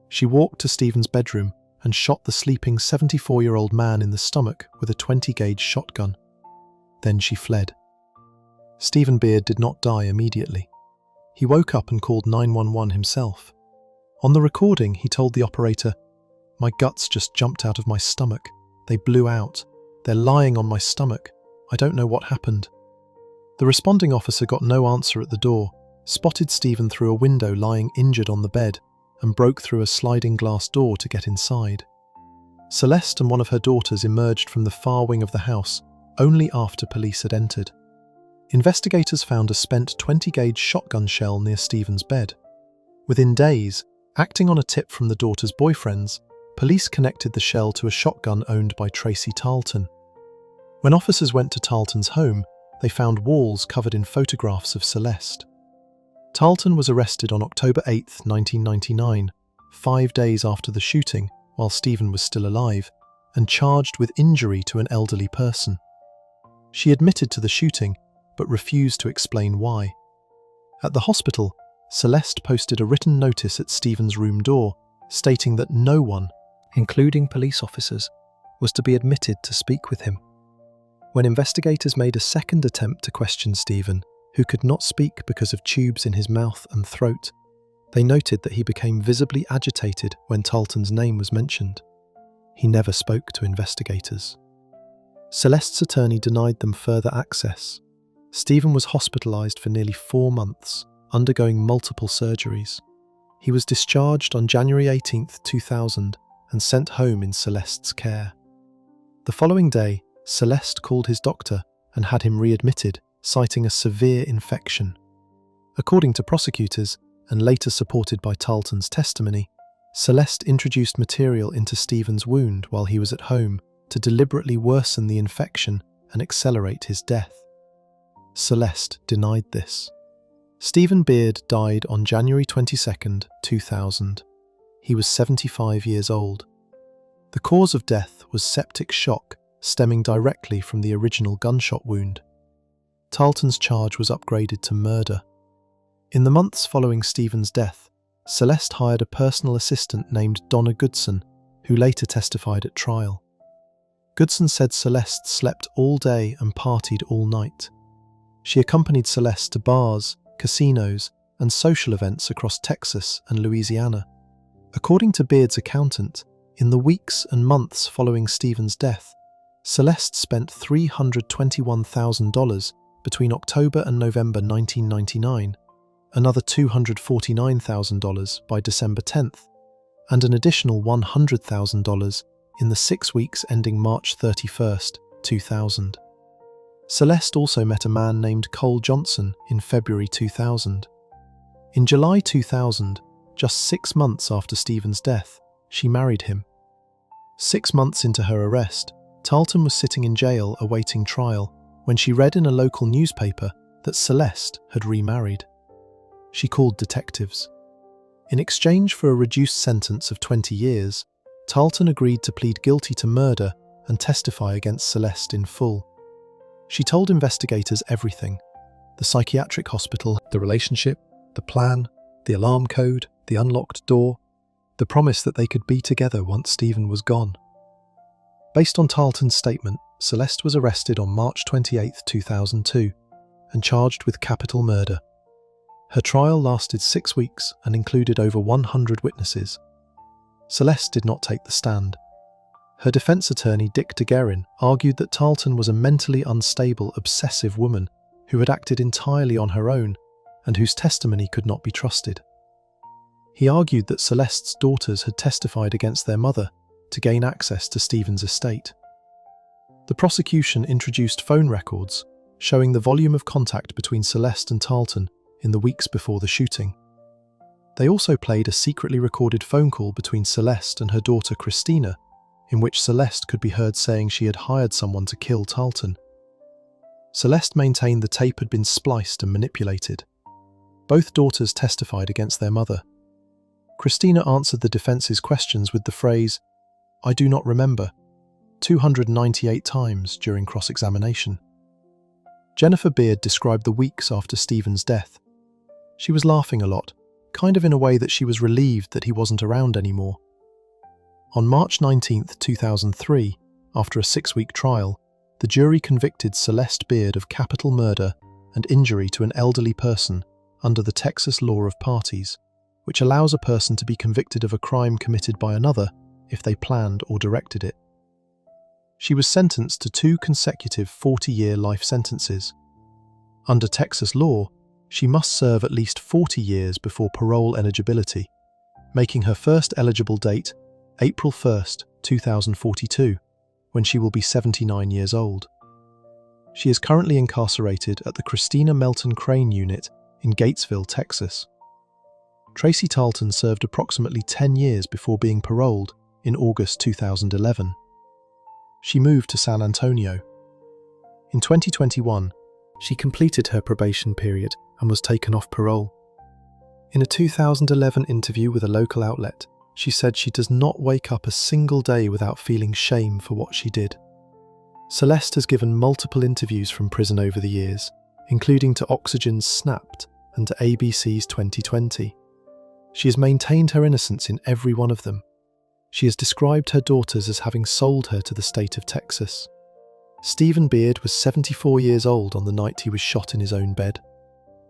She walked to Stephen's bedroom and shot the sleeping 74-year-old man in the stomach with a 20-gauge shotgun. Then she fled. Stephen Beard did not die immediately. He woke up and called 911 himself. On the recording, he told the operator, "My guts just jumped out of my stomach. They blew out. They're lying on my stomach. I don't know what happened." The responding officer got no answer at the door, spotted Stephen through a window lying injured on the bed, and broke through a sliding glass door to get inside. Celeste and one of her daughters emerged from the far wing of the house only after police had entered. Investigators found a spent 20-gauge shotgun shell near Stephen's bed. Within days, acting on a tip from the daughters' boyfriends, police connected the shell to a shotgun owned by Tracy Tarleton. When officers went to Tarleton's home, they found walls covered in photographs of Celeste. Tarleton was arrested on October 8, 1999, 5 days after the shooting, while Stephen was still alive, and charged with injury to an elderly person. She admitted to the shooting, but refused to explain why. At the hospital, Celeste posted a written notice at Stephen's room door, stating that no one, including police officers, was to be admitted to speak with him. When investigators made a second attempt to question Stephen, who could not speak because of tubes in his mouth and throat, they noted that he became visibly agitated when Tarleton's name was mentioned. He never spoke to investigators. Celeste's attorney denied them further access. Stephen was hospitalized for nearly 4 months, undergoing multiple surgeries. He was discharged on January 18, 2000, and sent home in Celeste's care. The following day, Celeste called his doctor and had him readmitted, citing a severe infection. According to prosecutors, and later supported by Tarleton's testimony, Celeste introduced material into Stephen's wound while he was at home to deliberately worsen the infection and accelerate his death. Celeste denied this. Stephen Beard died on January 22, 2000. He was 75 years old. The cause of death was septic shock, stemming directly from the original gunshot wound. Tarleton's charge was upgraded to murder. In the months following Stephen's death, Celeste hired a personal assistant named Donna Goodson, who later testified at trial. Goodson said Celeste slept all day and partied all night. She accompanied Celeste to bars, casinos, and social events across Texas and Louisiana. According to Beard's accountant, in the weeks and months following Stephen's death, Celeste spent $321,000 between October and November 1999, another $249,000 by December 10th, and an additional $100,000 in the 6 weeks ending March 31st, 2000. Celeste also met a man named Cole Johnson in February 2000. In July 2000, just 6 months after Stephen's death, she married him. 6 months into her arrest, Tarleton was sitting in jail awaiting trial when she read in a local newspaper that Celeste had remarried. She called detectives. In exchange for a reduced sentence of 20 years, Tarleton agreed to plead guilty to murder and testify against Celeste in full. She told investigators everything: the psychiatric hospital, the relationship, the plan, the alarm code, the unlocked door, the promise that they could be together once Stephen was gone. Based on Tarleton's statement, Celeste was arrested on March 28, 2002, and charged with capital murder. Her trial lasted 6 weeks and included over 100 witnesses. Celeste did not take the stand. Her defense attorney, Dick DeGuerin, argued that Tarleton was a mentally unstable, obsessive woman who had acted entirely on her own and whose testimony could not be trusted. He argued that Celeste's daughters had testified against their mother to gain access to Stephen's estate. The prosecution introduced phone records showing the volume of contact between Celeste and Tarleton in the weeks before the shooting. They also played a secretly recorded phone call between Celeste and her daughter Christina, in which Celeste could be heard saying she had hired someone to kill Tarleton. Celeste maintained the tape had been spliced and manipulated. Both daughters testified against their mother. Christina answered the defense's questions with the phrase, "I do not remember," 298 times during cross-examination. Jennifer Beard described the weeks after Stephen's death. She was laughing a lot, kind of in a way that she was relieved that he wasn't around anymore. On March 19, 2003, after a 6-week trial, the jury convicted Celeste Beard of capital murder and injury to an elderly person under the Texas law of parties, which allows a person to be convicted of a crime committed by another if they planned or directed it. She was sentenced to 2 consecutive 40-year life sentences. Under Texas law, she must serve at least 40 years before parole eligibility, making her first eligible date April 1, 2042, when she will be 79 years old. She is currently incarcerated at the Christina Melton Crane Unit in Gatesville, Texas. Tracy Tarleton served approximately 10 years before being paroled in August 2011. She moved to San Antonio. In 2021, she completed her probation period and was taken off parole. In a 2011 interview with a local outlet, she said she does not wake up a single day without feeling shame for what she did. Celeste has given multiple interviews from prison over the years, including to Oxygen's Snapped and to ABC's 2020. She has maintained her innocence in every one of them. She has described her daughters as having sold her to the state of Texas. Stephen Beard was 74 years old on the night he was shot in his own bed.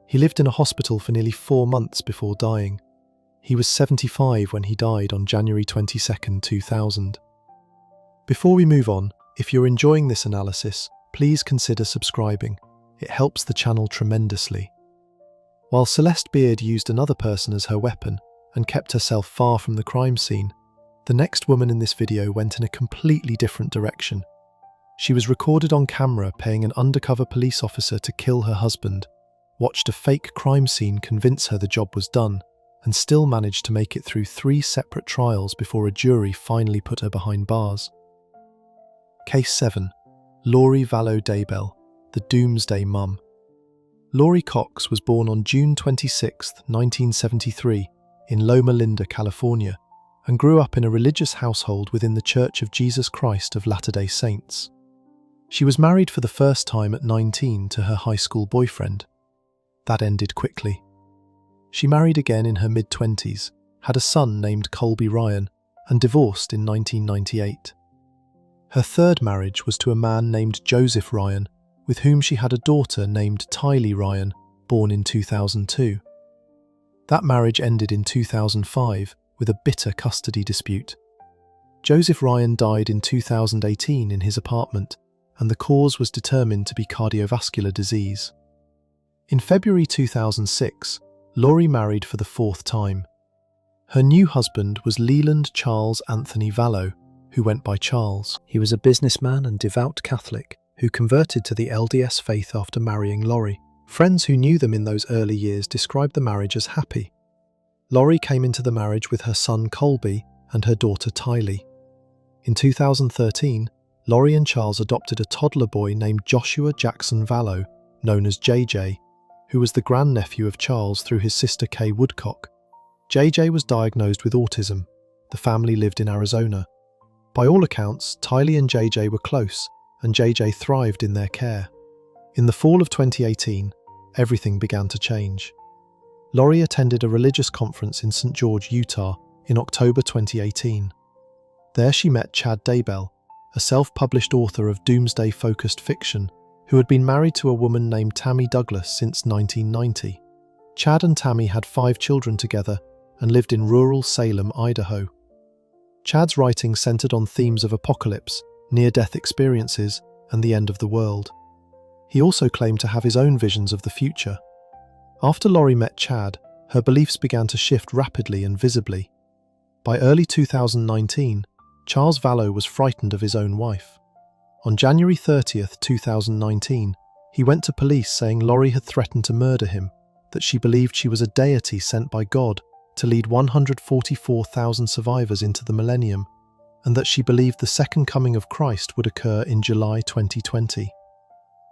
He lived in a hospital for nearly 4 months before dying. He was 75 when he died on January 22, 2000. Before we move on, if you're enjoying this analysis, please consider subscribing. It helps the channel tremendously. While Celeste Beard used another person as her weapon and kept herself far from the crime scene, the next woman in this video went in a completely different direction. She was recorded on camera paying an undercover police officer to kill her husband, watched a fake crime scene convince her the job was done, and still managed to make it through 3 separate trials before a jury finally put her behind bars. Case 7. Lori Vallow Daybell, the Doomsday Mum. Lori Cox was born on June 26, 1973, in Loma Linda, California, and grew up in a religious household within the Church of Jesus Christ of Latter-day Saints. She was married for the first time at 19 to her high school boyfriend. That ended quickly. She married again in her mid-20s, had a son named Colby Ryan, and divorced in 1998. Her third marriage was to a man named Joseph Ryan, with whom she had a daughter named Tylee Ryan, born in 2002. That marriage ended in 2005 with a bitter custody dispute. Joseph Ryan died in 2018 in his apartment, and the cause was determined to be cardiovascular disease. In February 2006, Lori married for the 4th time. Her new husband was Leland Charles Anthony Vallow, who went by Charles. He was a businessman and devout Catholic who converted to the LDS faith after marrying Lori. Friends who knew them in those early years described the marriage as happy. Lori came into the marriage with her son Colby and her daughter Tylee. In 2013, Lori and Charles adopted a toddler boy named Joshua Jackson Vallow, known as JJ, who was the grandnephew of Charles through his sister Kay Woodcock. JJ was diagnosed with autism. The family lived in Arizona. By all accounts, Tylee and JJ were close, and JJ thrived in their care. In the fall of 2018, everything began to change. Lori attended a religious conference in St. George, Utah, in October 2018. There she met Chad Daybell, a self-published author of doomsday-focused fiction, who had been married to a woman named Tammy Douglas since 1990. Chad and Tammy had 5 children together and lived in rural Salem, Idaho. Chad's writing centered on themes of apocalypse, near-death experiences, and the end of the world. He also claimed to have his own visions of the future. After Lori met Chad, her beliefs began to shift rapidly and visibly. By early 2019, Charles Vallow was frightened of his own wife. On January 30th, 2019, he went to police saying Lori had threatened to murder him, that she believed she was a deity sent by God to lead 144,000 survivors into the millennium, and that she believed the second coming of Christ would occur in July 2020.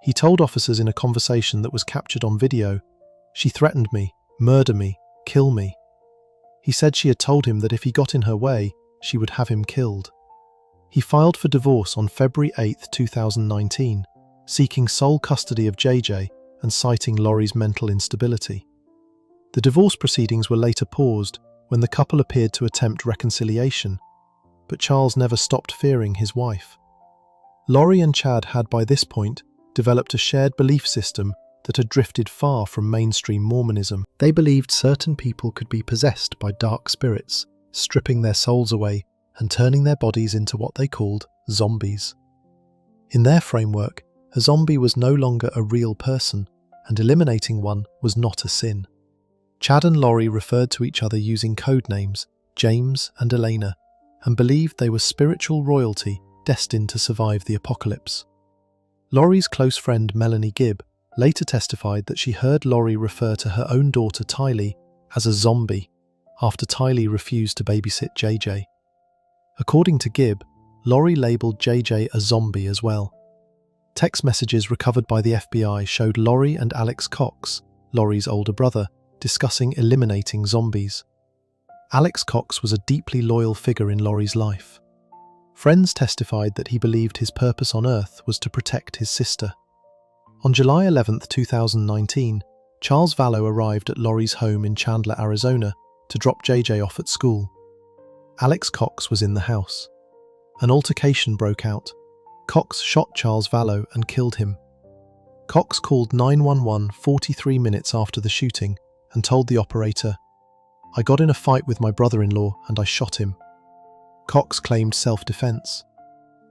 He told officers in a conversation that was captured on video, "She threatened me, murder me, kill me." He said she had told him that if he got in her way, she would have him killed. He filed for divorce on February 8, 2019, seeking sole custody of JJ and citing Lori's mental instability. The divorce proceedings were later paused when the couple appeared to attempt reconciliation, but Charles never stopped fearing his wife. Lori and Chad had by this point developed a shared belief system that had drifted far from mainstream Mormonism. They believed certain people could be possessed by dark spirits, stripping their souls away and turning their bodies into what they called zombies. In their framework, a zombie was no longer a real person, and eliminating one was not a sin. Chad and Lori referred to each other using code names, James and Elena, and believed they were spiritual royalty destined to survive the apocalypse. Lori's close friend Melanie Gibb later testified that she heard Lori refer to her own daughter Tylee as a zombie after Tylee refused to babysit JJ. According to Gibb, Lori labelled JJ a zombie as well. Text messages recovered by the FBI showed Lori and Alex Cox, Lori's older brother, discussing eliminating zombies. Alex Cox was a deeply loyal figure in Lori's life. Friends testified that he believed his purpose on Earth was to protect his sister. On July 11, 2019, Charles Vallow arrived at Lori's home in Chandler, Arizona, to drop JJ off at school. Alex Cox was in the house. An altercation broke out. Cox shot Charles Vallow and killed him. Cox called 911 43 minutes after the shooting and told the operator, "I got in a fight with my brother-in-law and I shot him." Cox claimed self-defense.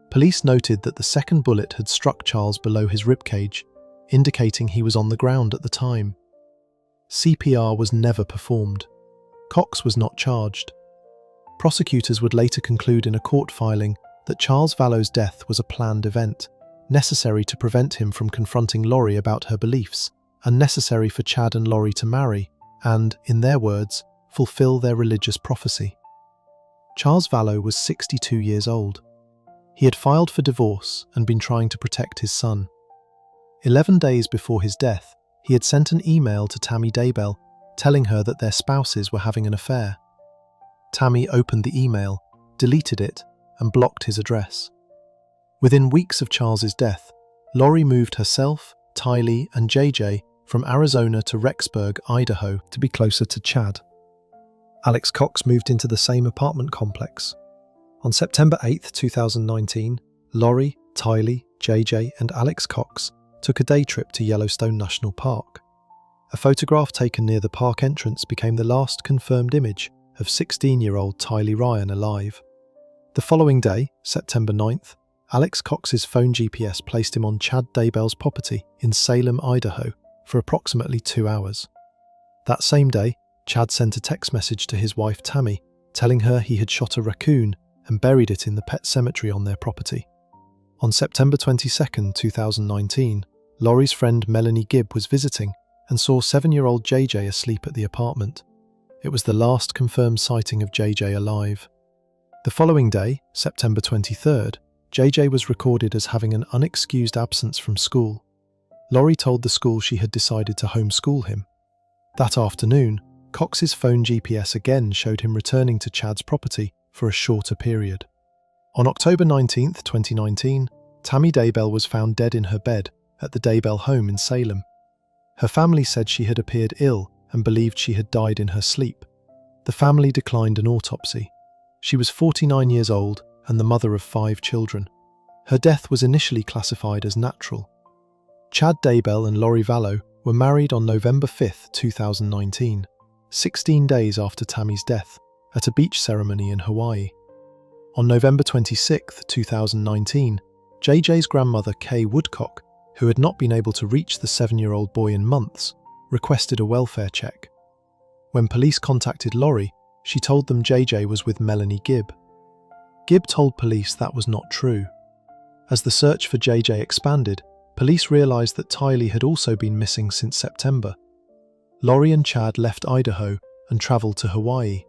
Police noted that the second bullet had struck Charles below his ribcage, indicating he was on the ground at the time. CPR was never performed. Cox was not charged. Prosecutors would later conclude in a court filing that Charles Vallow's death was a planned event, necessary to prevent him from confronting Lori about her beliefs, and necessary for Chad and Lori to marry and, in their words, fulfill their religious prophecy. Charles Vallow was 62 years old. He had filed for divorce and been trying to protect his son. 11 days before his death, he had sent an email to Tammy Daybell telling her that their spouses were having an affair. Tammy opened the email, deleted it, and blocked his address. Within weeks of Charles's death, Lori moved herself, Tylee, and JJ from Arizona to Rexburg, Idaho, to be closer to Chad. Alex Cox moved into the same apartment complex. On September 8, 2019, Lori, Tylee, JJ, and Alex Cox took a day trip to Yellowstone National Park. A photograph taken near the park entrance became the last confirmed image of 16-year-old Tylee Ryan alive. The following day, September 9th, Alex Cox's phone GPS placed him on Chad Daybell's property in Salem, Idaho, for approximately 2 hours. That same day, Chad sent a text message to his wife Tammy, telling her he had shot a raccoon and buried it in the pet cemetery on their property. On September 22, 2019, Lori's friend Melanie Gibb was visiting and saw 7-year-old JJ asleep at the apartment. It was the last confirmed sighting of JJ alive. The following day, September 23rd, JJ was recorded as having an unexcused absence from school. Lori told the school she had decided to homeschool him. That afternoon, Cox's phone GPS again showed him returning to Chad's property for a shorter period. On October 19, 2019, Tammy Daybell was found dead in her bed at the Daybell home in Salem. Her family said she had appeared ill and believed she had died in her sleep. The family declined an autopsy. She was 49 years old and the mother of 5 children. Her death was initially classified as natural. Chad Daybell and Lori Vallow were married on November 5, 2019, 16 days after Tammy's death, at a beach ceremony in Hawaii. On November 26, 2019, JJ's grandmother Kay Woodcock, who had not been able to reach the 7-year-old boy in months, requested a welfare check. When police contacted Lori, she told them JJ was with Melanie Gibb. Gibb told police that was not true. As the search for JJ expanded, police realised that Tylee had also been missing since September. Lori and Chad left Idaho and travelled to Hawaii.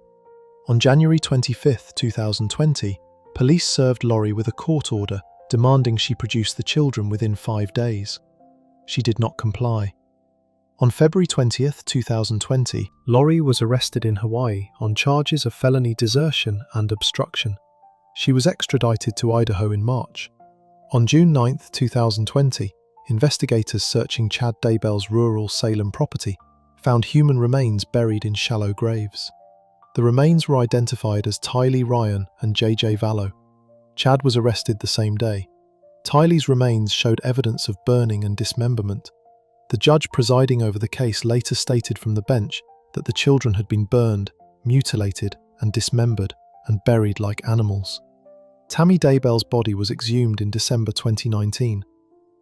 On January 25, 2020, police served Lori with a court order demanding she produce the children within 5 days. She did not comply. On February 20, 2020, Lori was arrested in Hawaii on charges of felony desertion and obstruction. She was extradited to Idaho in March. On June 9, 2020, investigators searching Chad Daybell's rural Salem property found human remains buried in shallow graves. The remains were identified as Tylee Ryan and JJ Vallow. Chad was arrested the same day. Tylee's remains showed evidence of burning and dismemberment. The judge presiding over the case later stated from the bench that the children had been burned, mutilated, and dismembered, and buried like animals. Tammy Daybell's body was exhumed in December 2019.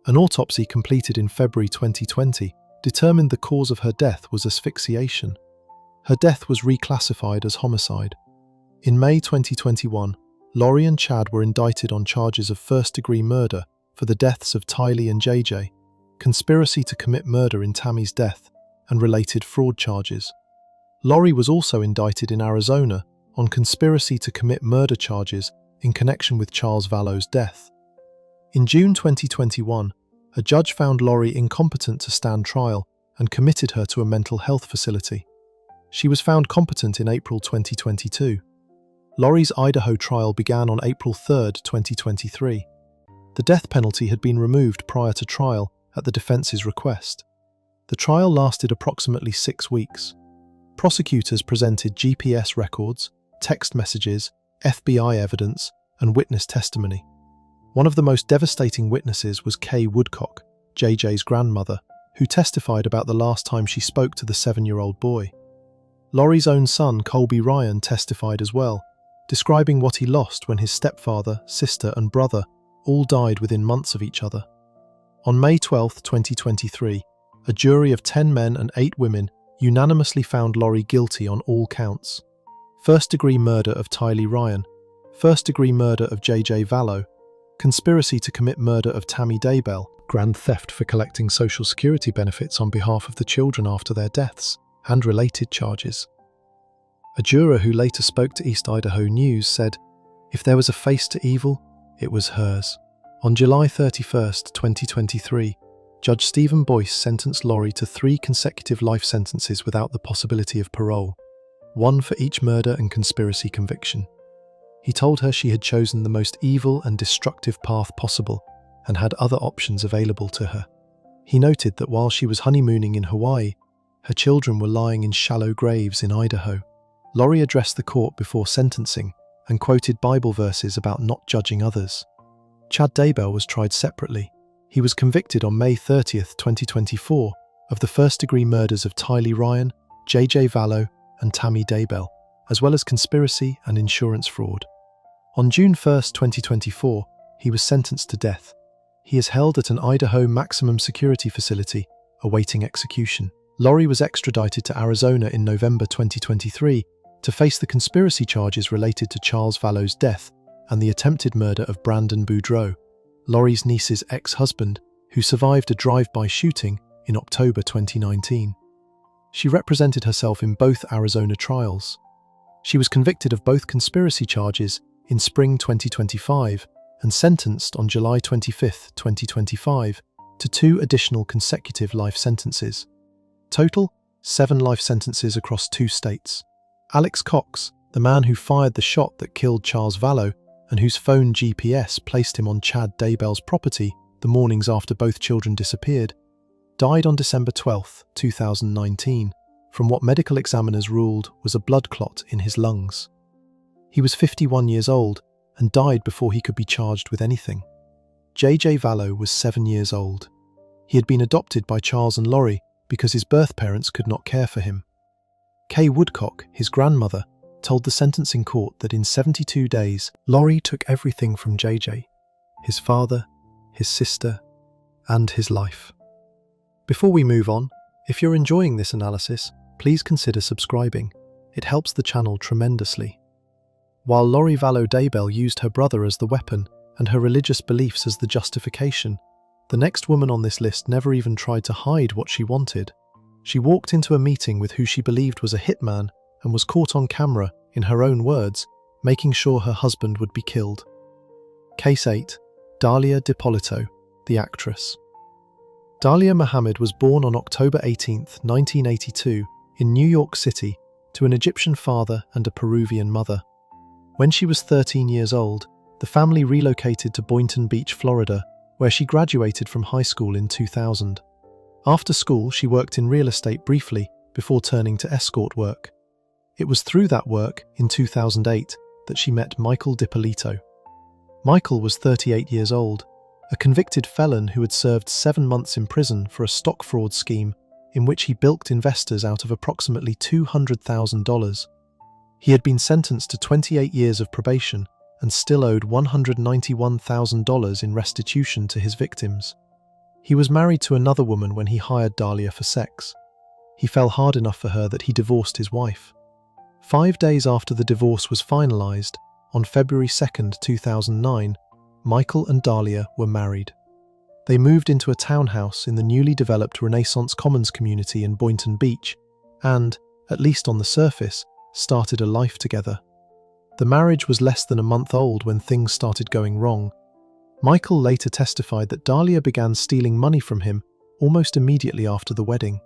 An autopsy completed in February 2020 determined the cause of her death was asphyxiation. Her death was reclassified as homicide. In May 2021, Lori and Chad were indicted on charges of first-degree murder for the deaths of Tylee and JJ, conspiracy to commit murder in Tammy's death, and related fraud charges. Lori was also indicted in Arizona on conspiracy to commit murder charges in connection with Charles Vallow's death. In June 2021, a judge found Lori incompetent to stand trial and committed her to a mental health facility. She was found competent in April 2022. Lori's Idaho trial began on April 3, 2023. The death penalty had been removed prior to trial at the defense's request. The trial lasted approximately 6 weeks. Prosecutors presented GPS records, text messages, FBI evidence, and witness testimony. One of the most devastating witnesses was Kay Woodcock, JJ's grandmother, who testified about the last time she spoke to the 7-year-old boy. Lori's own son, Colby Ryan, testified as well, describing what he lost when his stepfather, sister, and brother all died within months of each other. On May 12, 2023, a jury of 10 men and 8 women unanimously found Lori guilty on all counts: first-degree murder of Tylee Ryan, first-degree murder of JJ Vallow, conspiracy to commit murder of Tammy Daybell, grand theft for collecting Social Security benefits on behalf of the children after their deaths, and related charges. A juror who later spoke to East Idaho News said, "If there was a face to evil, it was hers." On July 31, 2023, Judge Stephen Boyce sentenced Lori to 3 consecutive life sentences without the possibility of parole, 1 for each murder and conspiracy conviction. He told her she had chosen the most evil and destructive path possible and had other options available to her. He noted that while she was honeymooning in Hawaii, her children were lying in shallow graves in Idaho. Lori addressed the court before sentencing and quoted Bible verses about not judging others. Chad Daybell was tried separately. He was convicted on May 30, 2024, of the first-degree murders of Tylee Ryan, JJ Vallow, and Tammy Daybell, as well as conspiracy and insurance fraud. On June 1, 2024, he was sentenced to death. He is held at an Idaho maximum security facility, awaiting execution. Lori was extradited to Arizona in November 2023 to face the conspiracy charges related to Charles Vallow's death and the attempted murder of Brandon Boudreaux, Lori's niece's ex-husband, who survived a drive-by shooting in October 2019. She represented herself in both Arizona trials. She was convicted of both conspiracy charges in spring 2025 and sentenced on July 25, 2025, to 2 additional consecutive life sentences. Total, 7 life sentences across 2 states. Alex Cox, the man who fired the shot that killed Charles Vallow and whose phone GPS placed him on Chad Daybell's property the mornings after both children disappeared, died on December 12, 2019, from what medical examiners ruled was a blood clot in his lungs. He was 51 years old and died before he could be charged with anything. J.J. Vallow was 7 years old. He had been adopted by Charles and Laurie because his birth parents could not care for him. Kay Woodcock, his grandmother, told the sentencing court that in 72 days, Laurie took everything from J.J., his father, his sister, and his life. Before we move on, if you're enjoying this analysis, please consider subscribing. It helps the channel tremendously. While Laurie Vallow Daybell used her brother as the weapon and her religious beliefs as the justification, the next woman on this list never even tried to hide what she wanted. She walked into a meeting with who she believed was a hitman and was caught on camera, in her own words, making sure her husband would be killed. Case 8. Dalia Dippolito, the actress. Dalia Muhammad was born on October 18, 1982, in New York City, to an Egyptian father and a Peruvian mother. When she was 13 years old, the family relocated to Boynton Beach, Florida, where she graduated from high school in 2000. After school, she worked in real estate briefly before turning to escort work. It was through that work, in 2008, that she met Michael Dippolito. Michael was 38 years old, a convicted felon who had served 7 months in prison for a stock fraud scheme in which he bilked investors out of approximately $200,000. He had been sentenced to 28 years of probation and still owed $191,000 in restitution to his victims. He was married to another woman when he hired Dalia for sex. He fell hard enough for her that he divorced his wife. 5 days after the divorce was finalized, on February 2, 2009, Michael and Dalia were married. They moved into a townhouse in the newly developed Renaissance Commons community in Boynton Beach and, at least on the surface, started a life together. The marriage was less than a month old when things started going wrong. Michael later testified that Dalia began stealing money from him almost immediately after the wedding.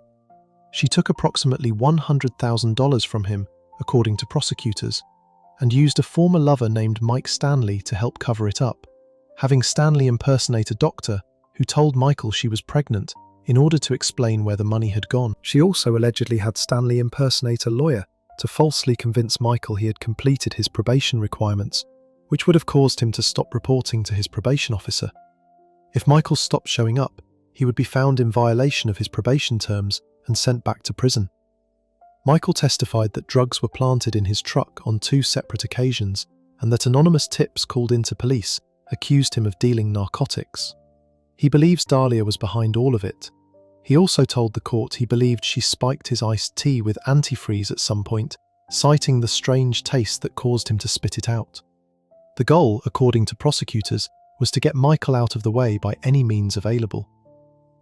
She took approximately $100,000 from him, according to prosecutors, and used a former lover named Mike Stanley to help cover it up, having Stanley impersonate a doctor who told Michael she was pregnant in order to explain where the money had gone. She also allegedly had Stanley impersonate a lawyer to falsely convince Michael he had completed his probation requirements, which would have caused him to stop reporting to his probation officer. If Michael stopped showing up, he would be found in violation of his probation terms and sent back to prison. Michael testified that drugs were planted in his truck on 2 separate occasions and that anonymous tips called into police accused him of dealing narcotics. He believes Dalia was behind all of it. He also told the court he believed she spiked his iced tea with antifreeze at some point, citing the strange taste that caused him to spit it out. The goal, according to prosecutors, was to get Michael out of the way by any means available.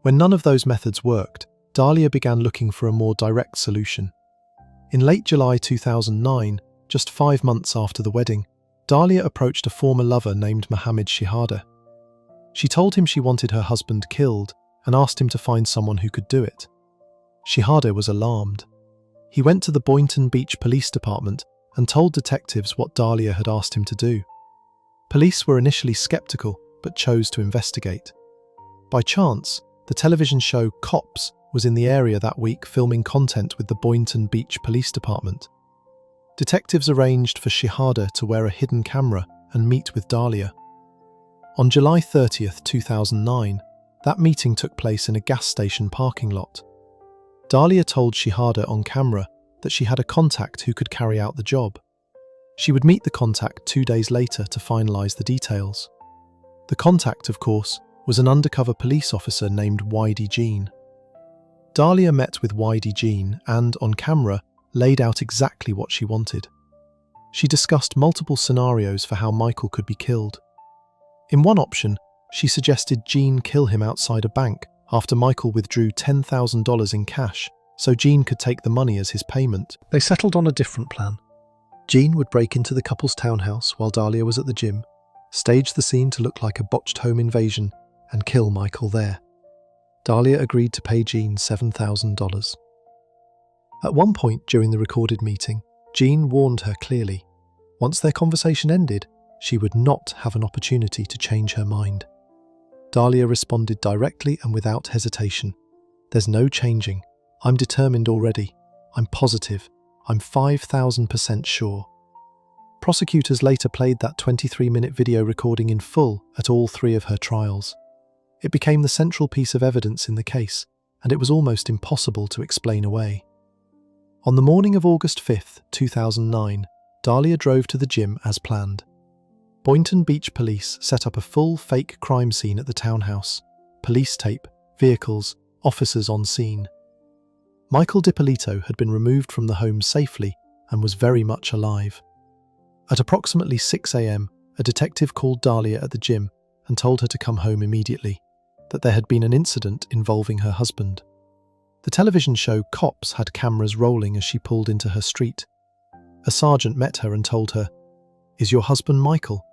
When none of those methods worked, Dalia began looking for a more direct solution. In late July 2009, just 5 months after the wedding, Dalia approached a former lover named Mohammed Shihada. She told him she wanted her husband killed and asked him to find someone who could do it. Shihada was alarmed. He went to the Boynton Beach Police Department and told detectives what Dalia had asked him to do. Police were initially skeptical but chose to investigate. By chance, the television show Cops was in the area that week filming content with the Boynton Beach Police Department. Detectives arranged for Shihada to wear a hidden camera and meet with Dalia. On July 30, 2009, that meeting took place in a gas station parking lot. Dalia told Shihada on camera that she had a contact who could carry out the job. She would meet the contact 2 days later to finalize the details. The contact, of course, was an undercover police officer named Whitey Jean. Dalia met with Whitey Jean and, on camera, laid out exactly what she wanted. She discussed multiple scenarios for how Michael could be killed. In one option, she suggested Jean kill him outside a bank after Michael withdrew $10,000 in cash so Jean could take the money as his payment. They settled on a different plan. Jean would break into the couple's townhouse while Dalia was at the gym, stage the scene to look like a botched home invasion, and kill Michael there. Dalia agreed to pay Jean $7,000. At one point during the recorded meeting, Jean warned her clearly. Once their conversation ended, she would not have an opportunity to change her mind. Dalia responded directly and without hesitation. "There's no changing. I'm determined already. I'm positive. I'm 5,000% sure." Prosecutors later played that 23-minute video recording in full at all three of her trials. It became the central piece of evidence in the case, and it was almost impossible to explain away. On the morning of August 5, 2009, Dalia drove to the gym as planned. Boynton Beach police set up a full fake crime scene at the townhouse. Police tape, vehicles, officers on scene. Michael Dippolito had been removed from the home safely and was very much alive. At approximately 6 a.m, a detective called Dalia at the gym and told her to come home immediately, that there had been an incident involving her husband. The television show Cops had cameras rolling as she pulled into her street. A sergeant met her and told her, "Is your husband Michael?"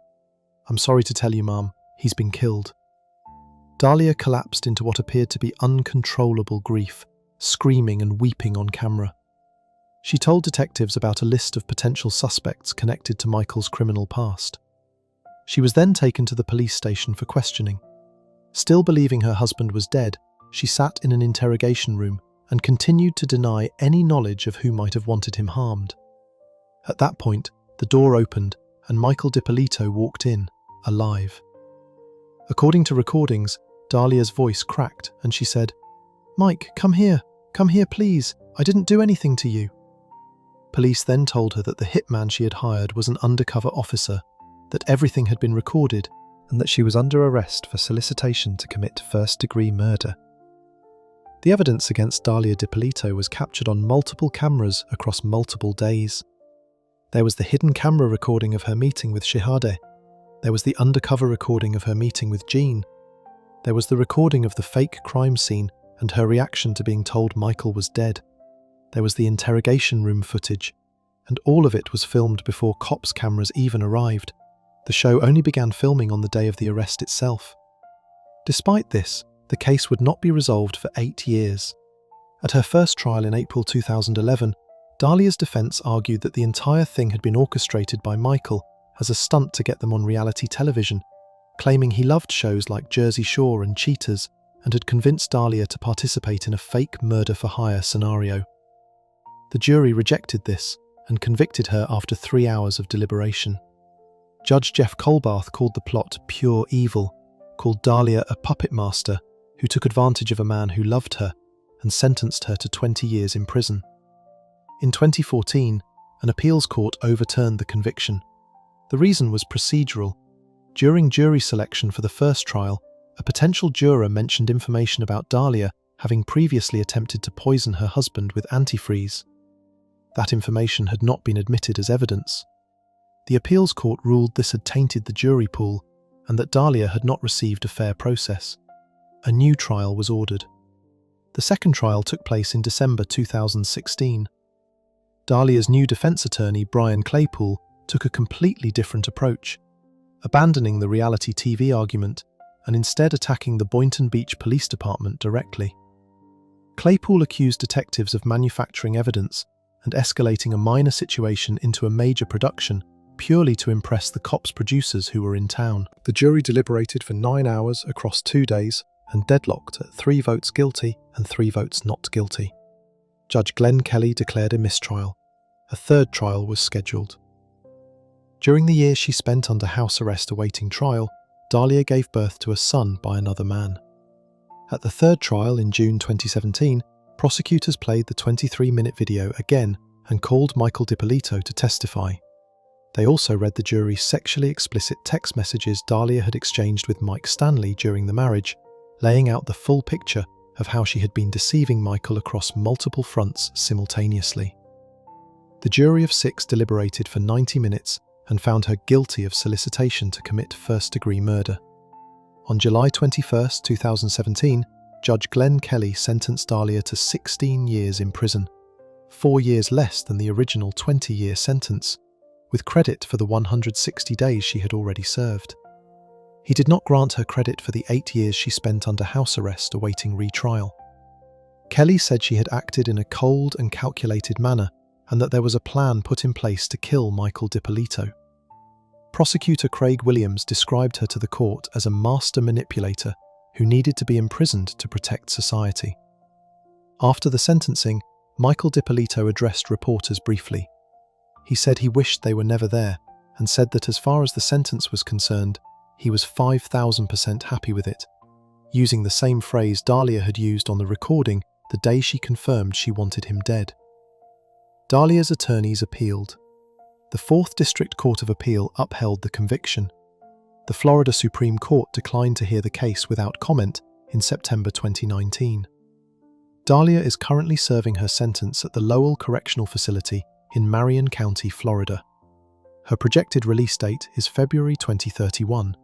"I'm sorry to tell you, Ma'am, he's been killed." Dalia collapsed into what appeared to be uncontrollable grief, screaming and weeping on camera. She told detectives about a list of potential suspects connected to Michael's criminal past. She was then taken to the police station for questioning. Still believing her husband was dead, she sat in an interrogation room and continued to deny any knowledge of who might have wanted him harmed. At that point, the door opened and Michael Dippolito walked in, alive. According to recordings, Dalia's voice cracked and she said, "Mike, come here please, I didn't do anything to you." Police then told her that the hitman she had hired was an undercover officer, that everything had been recorded, and that she was under arrest for solicitation to commit first-degree murder. The evidence against Dalia Dippolito was captured on multiple cameras across multiple days. There was the hidden camera recording of her meeting with Shihadeh. There was the undercover recording of her meeting with Jean. There was the recording of the fake crime scene and her reaction to being told Michael was dead. There was the interrogation room footage, and all of it was filmed before cops' cameras even arrived. The show only began filming on the day of the arrest itself. Despite this, the case would not be resolved for 8 years. At her first trial in April 2011, Dalia's defense argued that the entire thing had been orchestrated by Michael as a stunt to get them on reality television, claiming he loved shows like Jersey Shore and Cheaters and had convinced Dalia to participate in a fake murder-for-hire scenario. The jury rejected this and convicted her after 3 hours of deliberation. Judge Jeff Colbath called the plot pure evil, called Dalia a puppet master who took advantage of a man who loved her and sentenced her to 20 years in prison. In 2014, an appeals court overturned the conviction. The reason was procedural. During jury selection for the first trial, a potential juror mentioned information about Dalia having previously attempted to poison her husband with antifreeze. That information had not been admitted as evidence. The appeals court ruled this had tainted the jury pool and that Dalia had not received a fair process. A new trial was ordered. The second trial took place in December 2016. Dalia's new defense attorney, Brian Claypool, took a completely different approach, abandoning the reality TV argument and instead attacking the Boynton Beach Police Department directly. Claypool accused detectives of manufacturing evidence and escalating a minor situation into a major production purely to impress the cops' producers who were in town. The jury deliberated for 9 hours across 2 days and deadlocked at 3 votes guilty and 3 votes not guilty. Judge Glenn Kelly declared a mistrial. A third trial was scheduled. During the year she spent under house arrest awaiting trial, Dalia gave birth to a son by another man. At the third trial in June 2017, prosecutors played the 23-minute video again and called Michael Dippolito to testify. They also read the jury sexually explicit text messages Dalia had exchanged with Mike Stanley during the marriage, laying out the full picture of how she had been deceiving Michael across multiple fronts simultaneously. The jury of 6 deliberated for 90 minutes and found her guilty of solicitation to commit first-degree murder. On July 21, 2017, Judge Glenn Kelly sentenced Dalia to 16 years in prison, 4 years less than the original 20-year sentence, with credit for the 160 days she had already served. He did not grant her credit for the 8 years she spent under house arrest awaiting retrial. Kelly said she had acted in a cold and calculated manner and that there was a plan put in place to kill Michael Dippolito. Prosecutor Craig Williams described her to the court as a master manipulator who needed to be imprisoned to protect society. After the sentencing, Michael Dippolito addressed reporters briefly. He said he wished they were never there and said that as far as the sentence was concerned, he was 5,000% happy with it, using the same phrase Dalia had used on the recording the day she confirmed she wanted him dead. Dalia's attorneys appealed. The 4th District Court of Appeal upheld the conviction. The Florida Supreme Court declined to hear the case without comment in September 2019. Dalia is currently serving her sentence at the Lowell Correctional Facility in Marion County, Florida. Her projected release date is February 2031.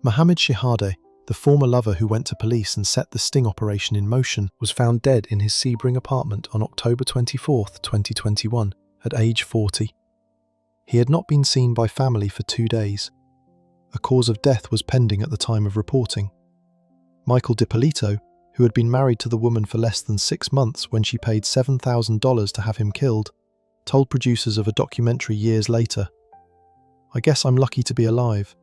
Mohammed Shihadeh, the former lover who went to police and set the sting operation in motion, was found dead in his Sebring apartment on October 24, 2021, at age 40. He had not been seen by family for 2 days. A cause of death was pending at the time of reporting. Michael Dippolito, who had been married to the woman for less than 6 months when she paid $7,000 to have him killed, told producers of a documentary years later, "I guess I'm lucky to be alive,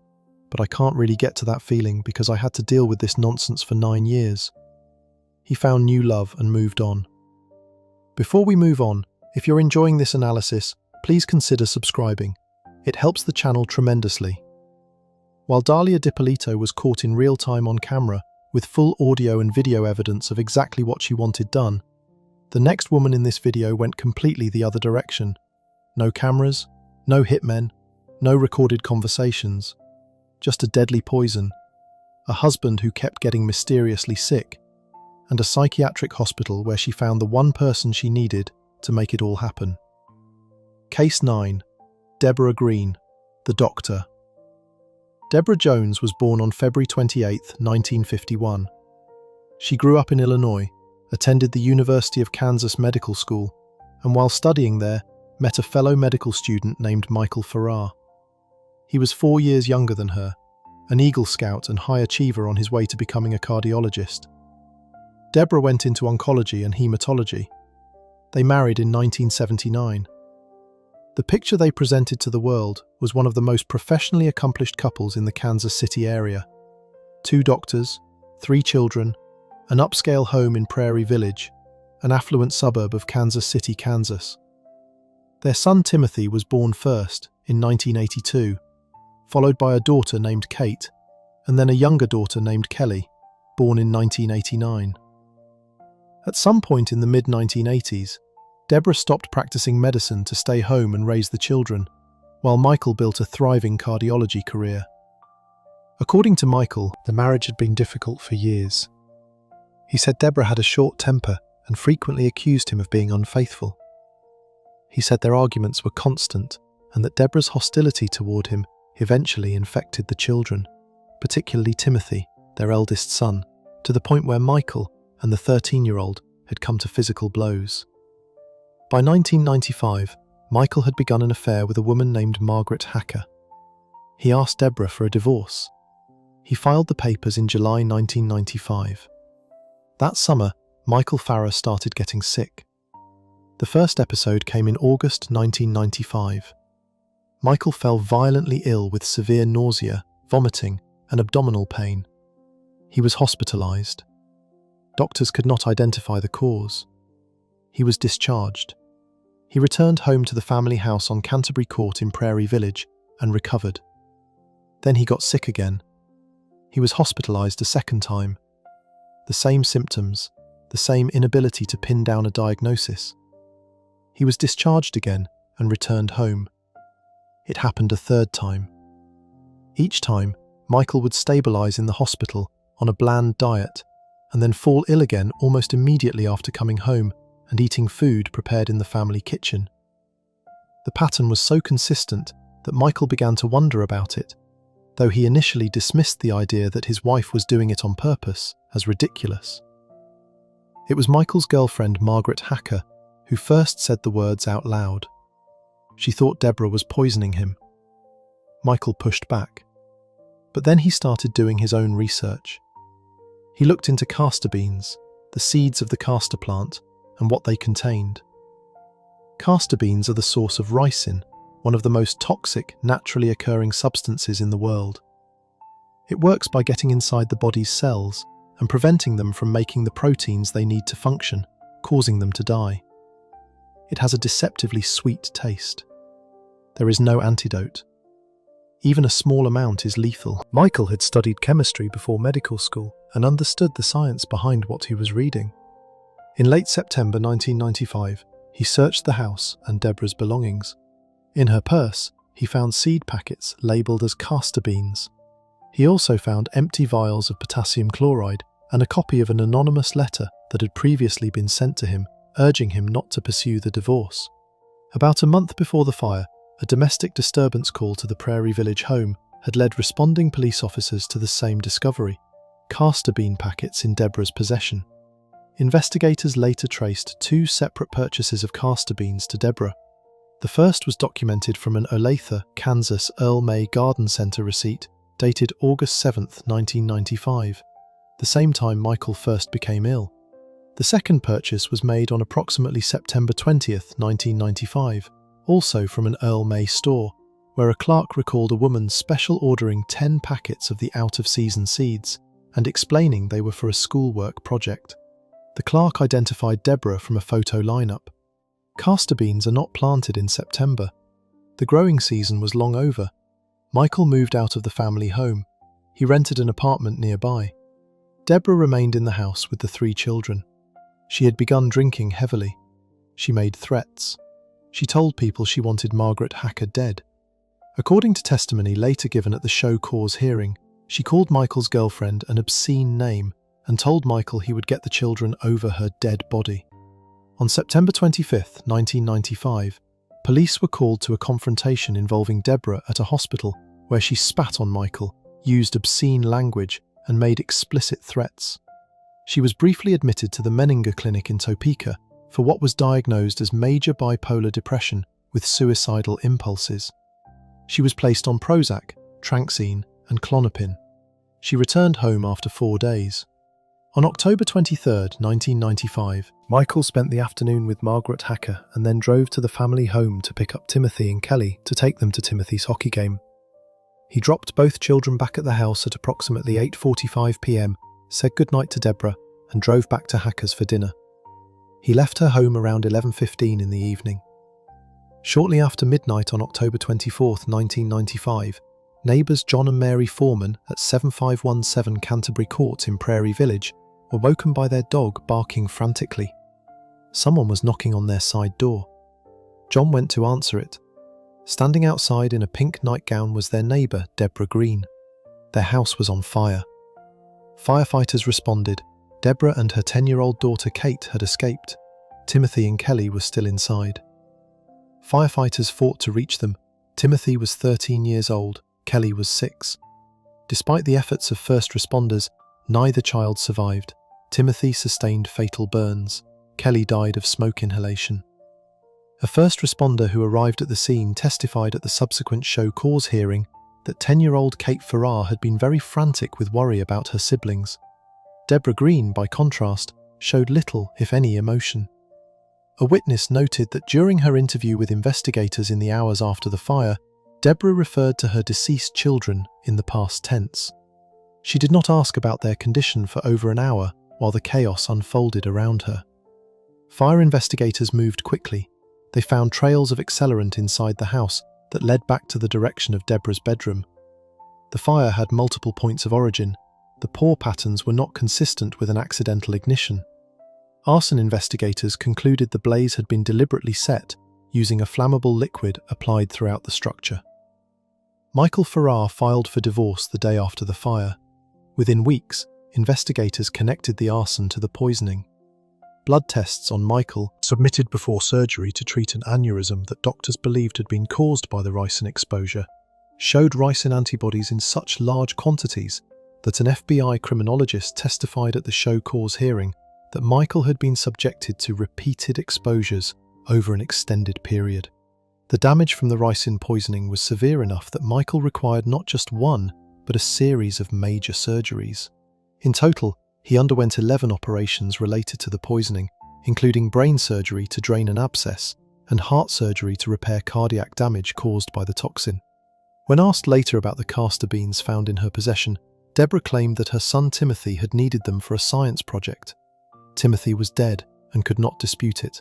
but I can't really get to that feeling because I had to deal with this nonsense for 9 years. He found new love and moved on." Before we move on, if you're enjoying this analysis, please consider subscribing. It helps the channel tremendously. While Dalia Dippolito was caught in real time on camera, with full audio and video evidence of exactly what she wanted done, the next woman in this video went completely the other direction. No cameras, no hitmen, no recorded conversations, just a deadly poison, a husband who kept getting mysteriously sick, and a psychiatric hospital where she found the one person she needed to make it all happen. Case 9. Deborah Green, the Doctor. Deborah Jones was born on February 28, 1951. She grew up in Illinois, attended the University of Kansas Medical School, and while studying there, met a fellow medical student named Michael Farrar. He was 4 years younger than her, an Eagle Scout and high achiever on his way to becoming a cardiologist. Deborah went into oncology and hematology. They married in 1979. The picture they presented to the world was one of the most professionally accomplished couples in the Kansas City area. 2 doctors, 3 children, an upscale home in Prairie Village, an affluent suburb of Kansas City, Kansas. Their son Timothy was born first in 1982, followed by a daughter named Kate, and then a younger daughter named Kelly, born in 1989. At some point in the mid-1980s, Deborah stopped practicing medicine to stay home and raise the children, while Michael built a thriving cardiology career. According to Michael, the marriage had been difficult for years. He said Deborah had a short temper and frequently accused him of being unfaithful. He said their arguments were constant and that Deborah's hostility toward him eventually infected the children, particularly Timothy, their eldest son, to the point where Michael and the 13-year-old had come to physical blows. By 1995, Michael had begun an affair with a woman named Margaret Hacker. He asked Deborah for a divorce. He filed the papers in July 1995. That summer, Michael Farrar started getting sick. The first episode came in August 1995. Michael fell violently ill with severe nausea, vomiting, and abdominal pain. He was hospitalized. Doctors could not identify the cause. He was discharged. He returned home to the family house on Canterbury Court in Prairie Village and recovered. Then he got sick again. He was hospitalized a second time. The same symptoms, the same inability to pin down a diagnosis. He was discharged again and returned home. It happened a third time. Each time, Michael would stabilize in the hospital on a bland diet and then fall ill again almost immediately after coming home and eating food prepared in the family kitchen. The pattern was so consistent that Michael began to wonder about it, though he initially dismissed the idea that his wife was doing it on purpose as ridiculous. It was Michael's girlfriend, Margaret Hacker, who first said the words out loud. She thought Deborah was poisoning him. Michael pushed back. But then he started doing his own research. He looked into castor beans, the seeds of the castor plant, and what they contained. Castor beans are the source of ricin, one of the most toxic, naturally occurring substances in the world. It works by getting inside the body's cells and preventing them from making the proteins they need to function, causing them to die. It has a deceptively sweet taste. There is no antidote. Even a small amount is lethal. Michael had studied chemistry before medical school and understood the science behind what he was reading. In late September 1995, he searched the house and Deborah's belongings. In her purse, he found seed packets labelled as castor beans. He also found empty vials of potassium chloride and a copy of an anonymous letter that had previously been sent to him, urging him not to pursue the divorce. About a month before the fire, a domestic disturbance call to the Prairie Village home had led responding police officers to the same discovery: castor bean packets in Deborah's possession. Investigators later traced 2 separate purchases of castor beans to Deborah. The first was documented from an Olathe, Kansas Earl May Garden Center receipt dated August 7, 1995, the same time Michael first became ill. The second purchase was made on approximately September 20, 1995, also from an Earl May store, where a clerk recalled a woman special ordering 10 packets of the out-of-season seeds and explaining they were for a schoolwork project. The clerk identified Deborah from a photo lineup. Castor beans are not planted in September. The growing season was long over. Michael moved out of the family home. He rented an apartment nearby. Deborah remained in the house with the 3 children. She had begun drinking heavily. She made threats. She told people she wanted Margaret Hacker dead. According to testimony later given at the show cause hearing, she called Michael's girlfriend an obscene name and told Michael he would get the children over her dead body. On September 25, 1995, police were called to a confrontation involving Deborah at a hospital where she spat on Michael, used obscene language, and made explicit threats. She was briefly admitted to the Menninger Clinic in Topeka for what was diagnosed as major bipolar depression with suicidal impulses. She was placed on Prozac, Tranxene, and Klonopin. She returned home after 4 days. On October 23, 1995, Michael spent the afternoon with Margaret Hacker and then drove to the family home to pick up Timothy and Kelly to take them to Timothy's hockey game. He dropped both children back at the house at approximately 8:45 p.m, said goodnight to Deborah, and drove back to Hacker's for dinner. He left her home around 11:15 in the evening. Shortly after midnight on October 24, 1995, neighbours John and Mary Foreman at 7517 Canterbury Court in Prairie Village were woken by their dog barking frantically. Someone was knocking on their side door. John went to answer it. Standing outside in a pink nightgown was their neighbour, Deborah Green. Their house was on fire. Firefighters responded. Deborah and her 10-year-old daughter Kate had escaped. Timothy and Kelly were still inside. Firefighters fought to reach them. Timothy was 13 years old, Kelly was 6. Despite the efforts of first responders, neither child survived. Timothy sustained fatal burns. Kelly died of smoke inhalation. A first responder who arrived at the scene testified at the subsequent show cause hearing that 10-year-old Kate Farrar had been very frantic with worry about her siblings. Deborah Green, by contrast, showed little, if any, emotion. A witness noted that during her interview with investigators in the hours after the fire, Deborah referred to her deceased children in the past tense. She did not ask about their condition for over an hour while the chaos unfolded around her. Fire investigators moved quickly. They found trails of accelerant inside the house that led back to the direction of Deborah's bedroom. The fire had multiple points of origin. The pour patterns were not consistent with an accidental ignition. Arson investigators concluded the blaze had been deliberately set using a flammable liquid applied throughout the structure. Michael Farrar filed for divorce the day after the fire. Within weeks, investigators connected the arson to the poisoning. Blood tests on Michael, submitted before surgery to treat an aneurysm that doctors believed had been caused by the ricin exposure, showed ricin antibodies in such large quantities that an FBI criminologist testified at the show cause hearing that Michael had been subjected to repeated exposures over an extended period. The damage from the ricin poisoning was severe enough that Michael required not just one, but a series of major surgeries. In total, He underwent 11 operations related to the poisoning, including brain surgery to drain an abscess and heart surgery to repair cardiac damage caused by the toxin. When asked later about the castor beans found in her possession, Deborah claimed that her son Timothy had needed them for a science project. Timothy was dead and could not dispute it.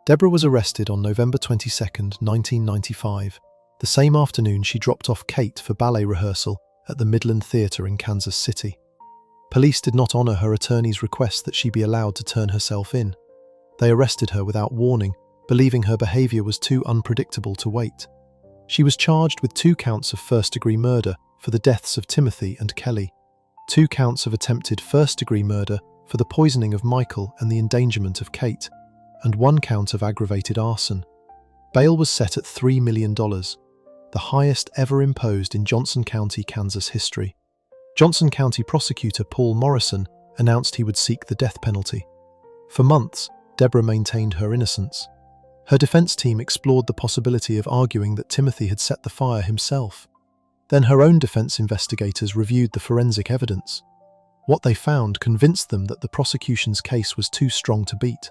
Deborah was arrested on November 22, 1995. The same afternoon, she dropped off Kate for ballet rehearsal at the Midland Theatre in Kansas City. Police did not honor her attorney's request that she be allowed to turn herself in. They arrested her without warning, believing her behavior was too unpredictable to wait. She was charged with 2 counts of first-degree murder for the deaths of Timothy and Kelly, 2 counts of attempted first-degree murder for the poisoning of Michael and the endangerment of Kate, and 1 count of aggravated arson. Bail was set at $3 million, the highest ever imposed in Johnson County, Kansas history. Johnson County prosecutor Paul Morrison announced he would seek the death penalty. For months, Deborah maintained her innocence. Her defense team explored the possibility of arguing that Timothy had set the fire himself. Then her own defense investigators reviewed the forensic evidence. What they found convinced them that the prosecution's case was too strong to beat.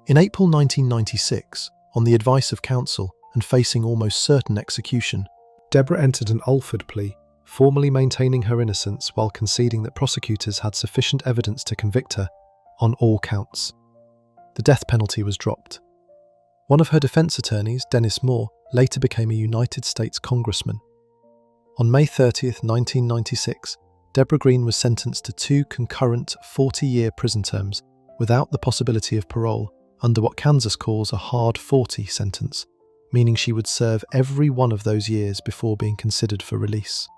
In April 1996, on the advice of counsel and facing almost certain execution, Deborah entered an Alford plea, formally maintaining her innocence while conceding that prosecutors had sufficient evidence to convict her on all counts. The death penalty was dropped. One of her defense attorneys, Dennis Moore, later became a United States congressman. On May 30, 1996, Deborah Green was sentenced to 2 concurrent 40-year prison terms without the possibility of parole under what Kansas calls a hard 40 sentence, meaning she would serve every one of those years before being considered for release.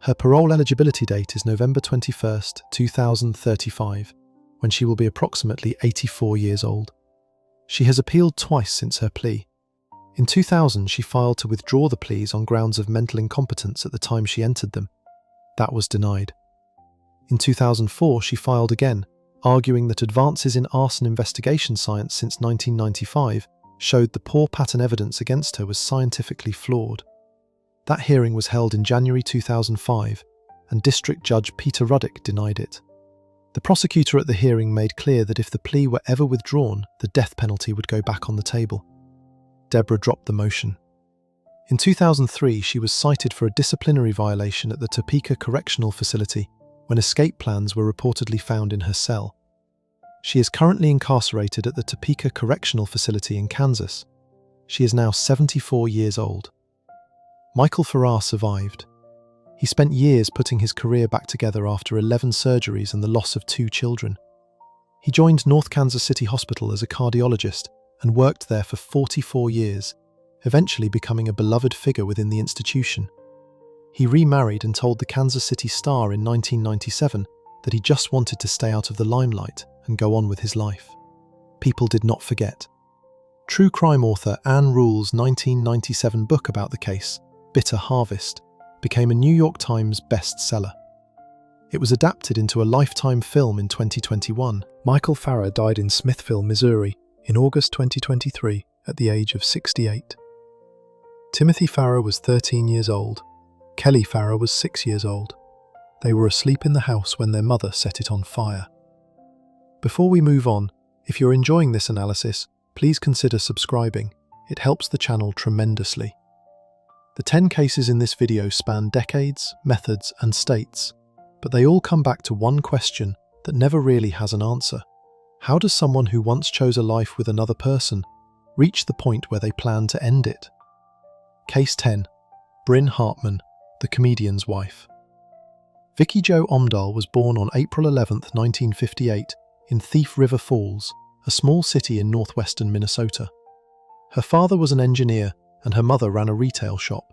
Her parole eligibility date is November 21, 2035, when she will be approximately 84 years old. She has appealed twice since her plea. In 2000, she filed to withdraw the pleas on grounds of mental incompetence at the time she entered them. That was denied. In 2004, she filed again, arguing that advances in arson investigation science since 1995 showed the poor pattern evidence against her was scientifically flawed. That hearing was held in January 2005, and District Judge Peter Ruddick denied it. The prosecutor at the hearing made clear that if the plea were ever withdrawn, the death penalty would go back on the table. Deborah dropped the motion. In 2003, she was cited for a disciplinary violation at the Topeka Correctional Facility when escape plans were reportedly found in her cell. She is currently incarcerated at the Topeka Correctional Facility in Kansas. She is now 74 years old. Michael Farrar survived. He spent years putting his career back together after 11 surgeries and the loss of 2 children. He joined North Kansas City Hospital as a cardiologist and worked there for 44 years, eventually becoming a beloved figure within the institution. He remarried and told the Kansas City Star in 1997 that he just wanted to stay out of the limelight and go on with his life. People did not forget. True crime author Ann Rule's 1997 book about the case, Bitter Harvest, became a New York Times bestseller. It was adapted into a Lifetime film in 2021. Michael Farrar died in Smithville, Missouri, in August 2023 at the age of 68. Timothy Farrar was 13 years old. Kelly Farrar was 6 years old. They were asleep in the house when their mother set it on fire. Before we move on, if you're enjoying this analysis, please consider subscribing. It helps the channel tremendously. The 10 cases in this video span decades, methods, and states, but they all come back to one question that never really has an answer. How does someone who once chose a life with another person reach the point where they plan to end it? Case 10. Brin Hartman, the comedian's wife. Vicky Jo Omdahl was born on April 11, 1958, in Thief River Falls, a small city in northwestern Minnesota. Her father was an engineer and her mother ran a retail shop.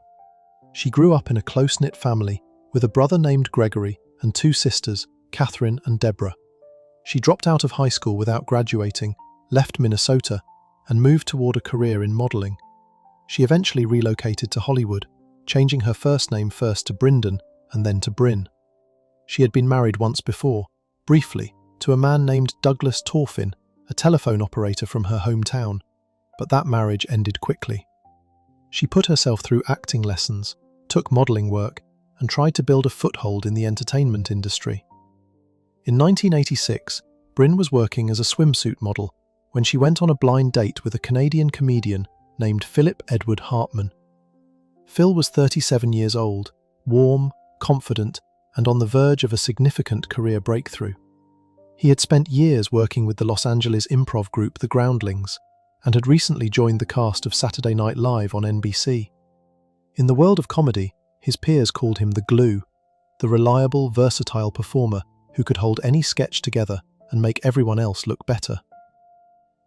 She grew up in a close-knit family with a brother named Gregory and 2 sisters, Catherine and Deborah. She dropped out of high school without graduating, left Minnesota, and moved toward a career in modeling. She eventually relocated to Hollywood, changing her first name first to Bryndon and then to Brin. She had been married once before, briefly, to a man named Douglas Torfin, a telephone operator from her hometown, but that marriage ended quickly. She put herself through acting lessons, took modeling work, and tried to build a foothold in the entertainment industry. In 1986, Brin was working as a swimsuit model when she went on a blind date with a Canadian comedian named Philip Edward Hartman. Phil was 37 years old, warm, confident, and on the verge of a significant career breakthrough. He had spent years working with the Los Angeles improv group The Groundlings and had recently joined the cast of Saturday Night Live on NBC. In the world of comedy, his peers called him the Glue, the reliable, versatile performer who could hold any sketch together and make everyone else look better.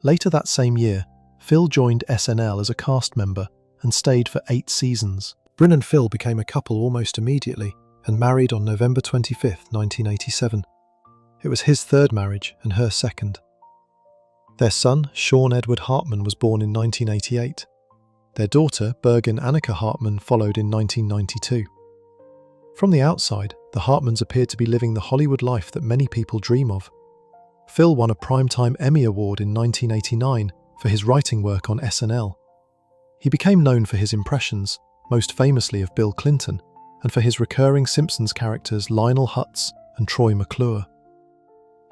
Later that same year, Phil joined SNL as a cast member and stayed for 8 seasons. Brin and Phil became a couple almost immediately and married on November 25, 1987. It was his third marriage and her second. Their son, Sean Edward Hartman, was born in 1988. Their daughter, Bergen Annika Hartman, followed in 1992. From the outside, the Hartmans appeared to be living the Hollywood life that many people dream of. Phil won a Primetime Emmy Award in 1989 for his writing work on SNL. He became known for his impressions, most famously of Bill Clinton, and for his recurring Simpsons characters Lionel Hutz and Troy McClure.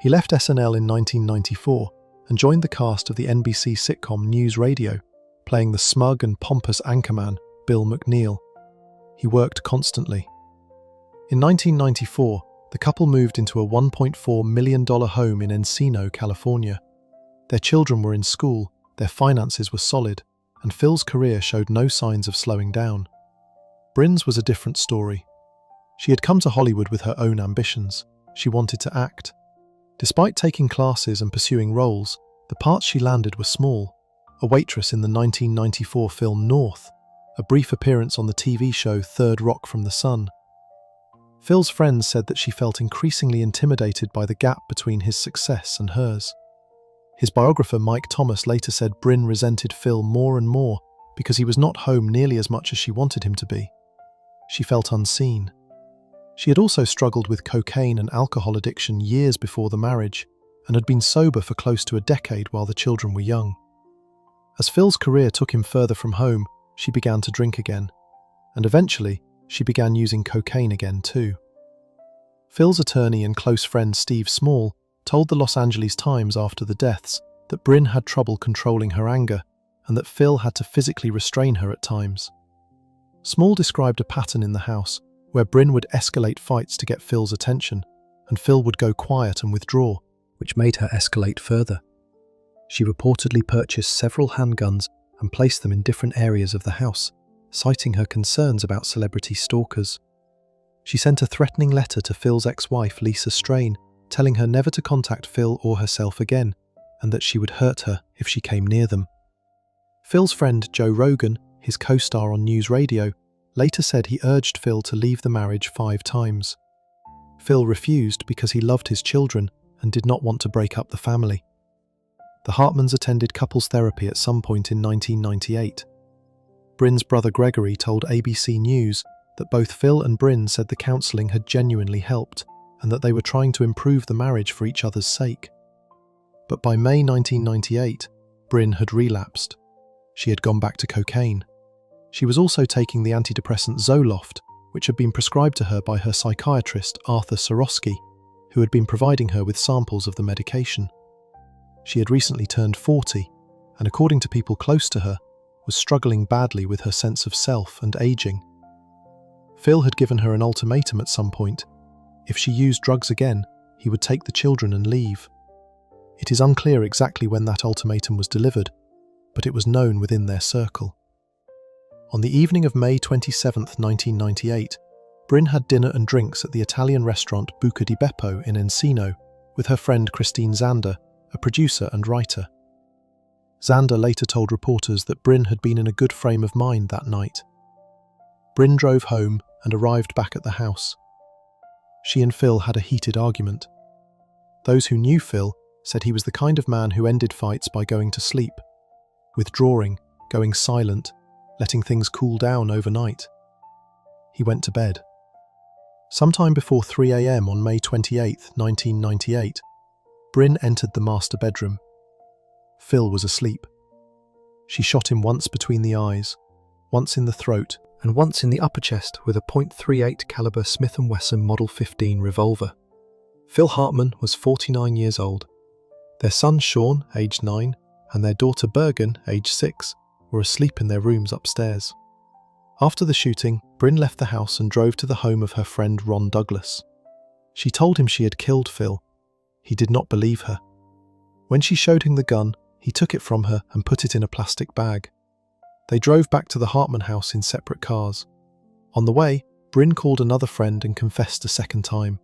He left SNL in 1994 and joined the cast of the NBC sitcom News Radio, playing the smug and pompous anchorman Bill McNeil. He worked constantly. In 1994, the couple moved into a $1.4 million home in Encino, California. Their children were in school, their finances were solid, and Phil's career showed no signs of slowing down. Brin's was a different story. She had come to Hollywood with her own ambitions. She wanted to act. Despite taking classes and pursuing roles, the parts she landed were small. A waitress in the 1994 film North, a brief appearance on the TV show Third Rock from the Sun. Phil's friends said that she felt increasingly intimidated by the gap between his success and hers. His biographer Mike Thomas later said Brin resented Phil more and more because he was not home nearly as much as she wanted him to be. She felt unseen. She had also struggled with cocaine and alcohol addiction years before the marriage and had been sober for close to a decade while the children were young. As Phil's career took him further from home, she began to drink again, and eventually she began using cocaine again too. Phil's attorney and close friend Steve Small told the Los Angeles Times after the deaths that Brin had trouble controlling her anger and that Phil had to physically restrain her at times. Small described a pattern in the house where Brin would escalate fights to get Phil's attention, and Phil would go quiet and withdraw, which made her escalate further. She reportedly purchased several handguns and placed them in different areas of the house, citing her concerns about celebrity stalkers. She sent a threatening letter to Phil's ex-wife Lisa Strain, telling her never to contact Phil or herself again, and that she would hurt her if she came near them. Phil's friend Joe Rogan, his co-star on News Radio, later said he urged Phil to leave the marriage 5 times. Phil refused because he loved his children and did not want to break up the family. The Hartmans attended couples therapy at some point in 1998. Brin's brother Gregory told ABC News that both Phil and Brin said the counselling had genuinely helped and that they were trying to improve the marriage for each other's sake. But by May 1998, Brin had relapsed. She had gone back to cocaine. She was also taking the antidepressant Zoloft, which had been prescribed to her by her psychiatrist Arthur Sorosky, who had been providing her with samples of the medication. She had recently turned 40, and according to people close to her, was struggling badly with her sense of self and aging. Phil had given her an ultimatum at some point. If she used drugs again, he would take the children and leave. It is unclear exactly when that ultimatum was delivered, but it was known within their circle. On the evening of May 27, 1998, Brin had dinner and drinks at the Italian restaurant Buca di Beppo in Encino with her friend Christine Zander, a producer and writer. Zander later told reporters that Brin had been in a good frame of mind that night. Brin drove home and arrived back at the house. She and Phil had a heated argument. Those who knew Phil said he was the kind of man who ended fights by going to sleep, withdrawing, going silent, letting things cool down overnight. He went to bed. Sometime before 3 a.m. on May 28, 1998, Brin entered the master bedroom. Phil was asleep. She shot him once between the eyes, once in the throat, and once in the upper chest with a .38 caliber Smith & Wesson Model 15 revolver. Phil Hartman was 49 years old. Their son Sean, aged 9, and their daughter Bergen, aged 6, were asleep in their rooms upstairs. After the shooting, Brin left the house and drove to the home of her friend Ron Douglas. She told him she had killed Phil. He did not believe her. When she showed him the gun, he took it from her and put it in a plastic bag. They drove back to the Hartman house in separate cars. On the way, Brin called another friend and confessed a second time.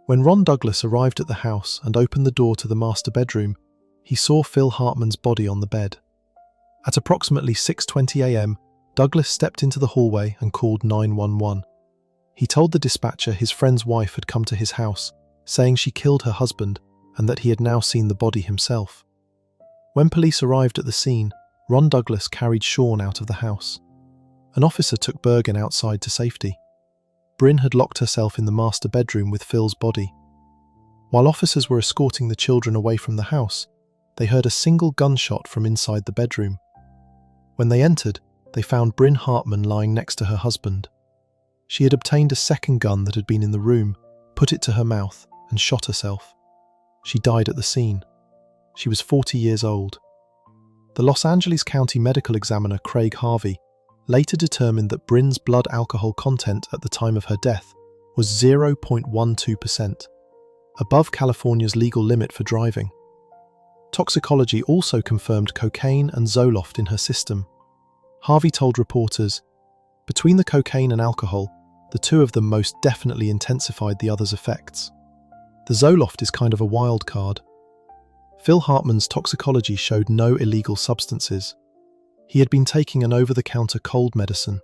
When Ron Douglas arrived at the house and opened the door to the master bedroom, he saw Phil Hartman's body on the bed. At approximately 6:20 a.m., Douglas stepped into the hallway and called 911. He told the dispatcher his friend's wife had come to his house, saying she killed her husband and that he had now seen the body himself. When police arrived at the scene, Ron Douglas carried Sean out of the house. An officer took Bergen outside to safety. Brin had locked herself in the master bedroom with Phil's body. While officers were escorting the children away from the house, they heard a single gunshot from inside the bedroom. When they entered, they found Brin Hartman lying next to her husband. She had obtained a second gun that had been in the room, put it to her mouth, and shot herself. She died at the scene. She was 40 years old. The Los Angeles County medical examiner Craig Harvey later determined that Brin's blood alcohol content at the time of her death was 0.12%, above California's legal limit for driving. Toxicology also confirmed cocaine and Zoloft in her system. Harvey told reporters, "Between the cocaine and alcohol, the two of them most definitely intensified the other's effects. The Zoloft is kind of a wild card." Phil Hartman's toxicology showed no illegal substances. He had been taking an over-the-counter cold medicine.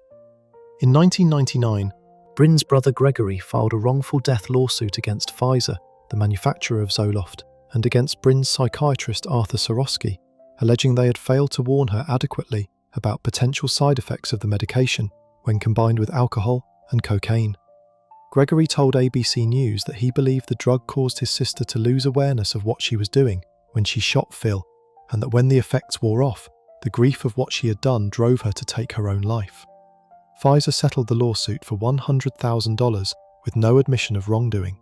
In 1999, Brin's brother Gregory filed a wrongful death lawsuit against Pfizer, the manufacturer of Zoloft, and against Brin's psychiatrist Arthur Sorosky, alleging they had failed to warn her adequately about potential side effects of the medication when combined with alcohol and cocaine. Gregory told ABC News that he believed the drug caused his sister to lose awareness of what she was doing when she shot Phil, and that when the effects wore off, the grief of what she had done drove her to take her own life. Pfizer settled the lawsuit for $100,000 with no admission of wrongdoing.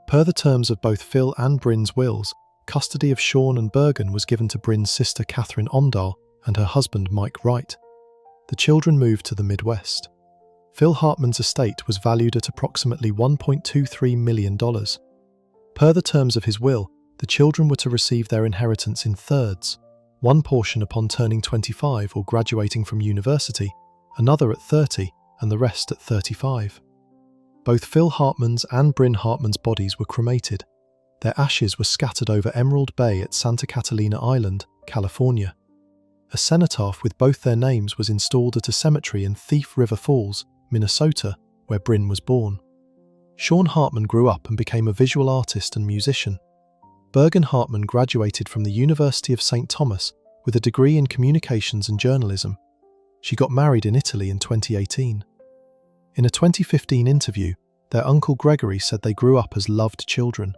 Per the terms of both Phil and Brin's wills, custody of Sean and Bergen was given to Brin's sister Catherine Omdahl and her husband Mike Wright. The children moved to the Midwest. Phil Hartman's estate was valued at approximately $1.23 million. Per the terms of his will, the children were to receive their inheritance in thirds, one portion upon turning 25 or graduating from university, another at 30, and the rest at 35. Both Phil Hartman's and Brin Hartman's bodies were cremated. Their ashes were scattered over Emerald Bay at Santa Catalina Island, California. A cenotaph with both their names was installed at a cemetery in Thief River Falls, Minnesota, where Brin was born. Sean Hartman grew up and became a visual artist and musician. Bergen Hartman graduated from the University of St. Thomas with a degree in communications and journalism. She got married in Italy in 2018. In a 2015 interview, their uncle Gregory said they grew up as loved children.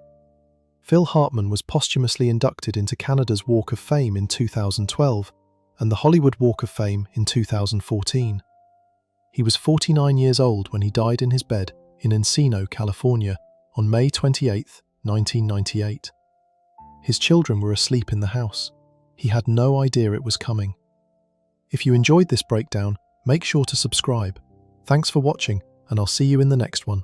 Phil Hartman was posthumously inducted into Canada's Walk of Fame in 2012 and the Hollywood Walk of Fame in 2014. He was 49 years old when he died in his bed in Encino, California, on May 28, 1998. His children were asleep in the house. He had no idea it was coming. If you enjoyed this breakdown, make sure to subscribe. Thanks for watching, and I'll see you in the next one.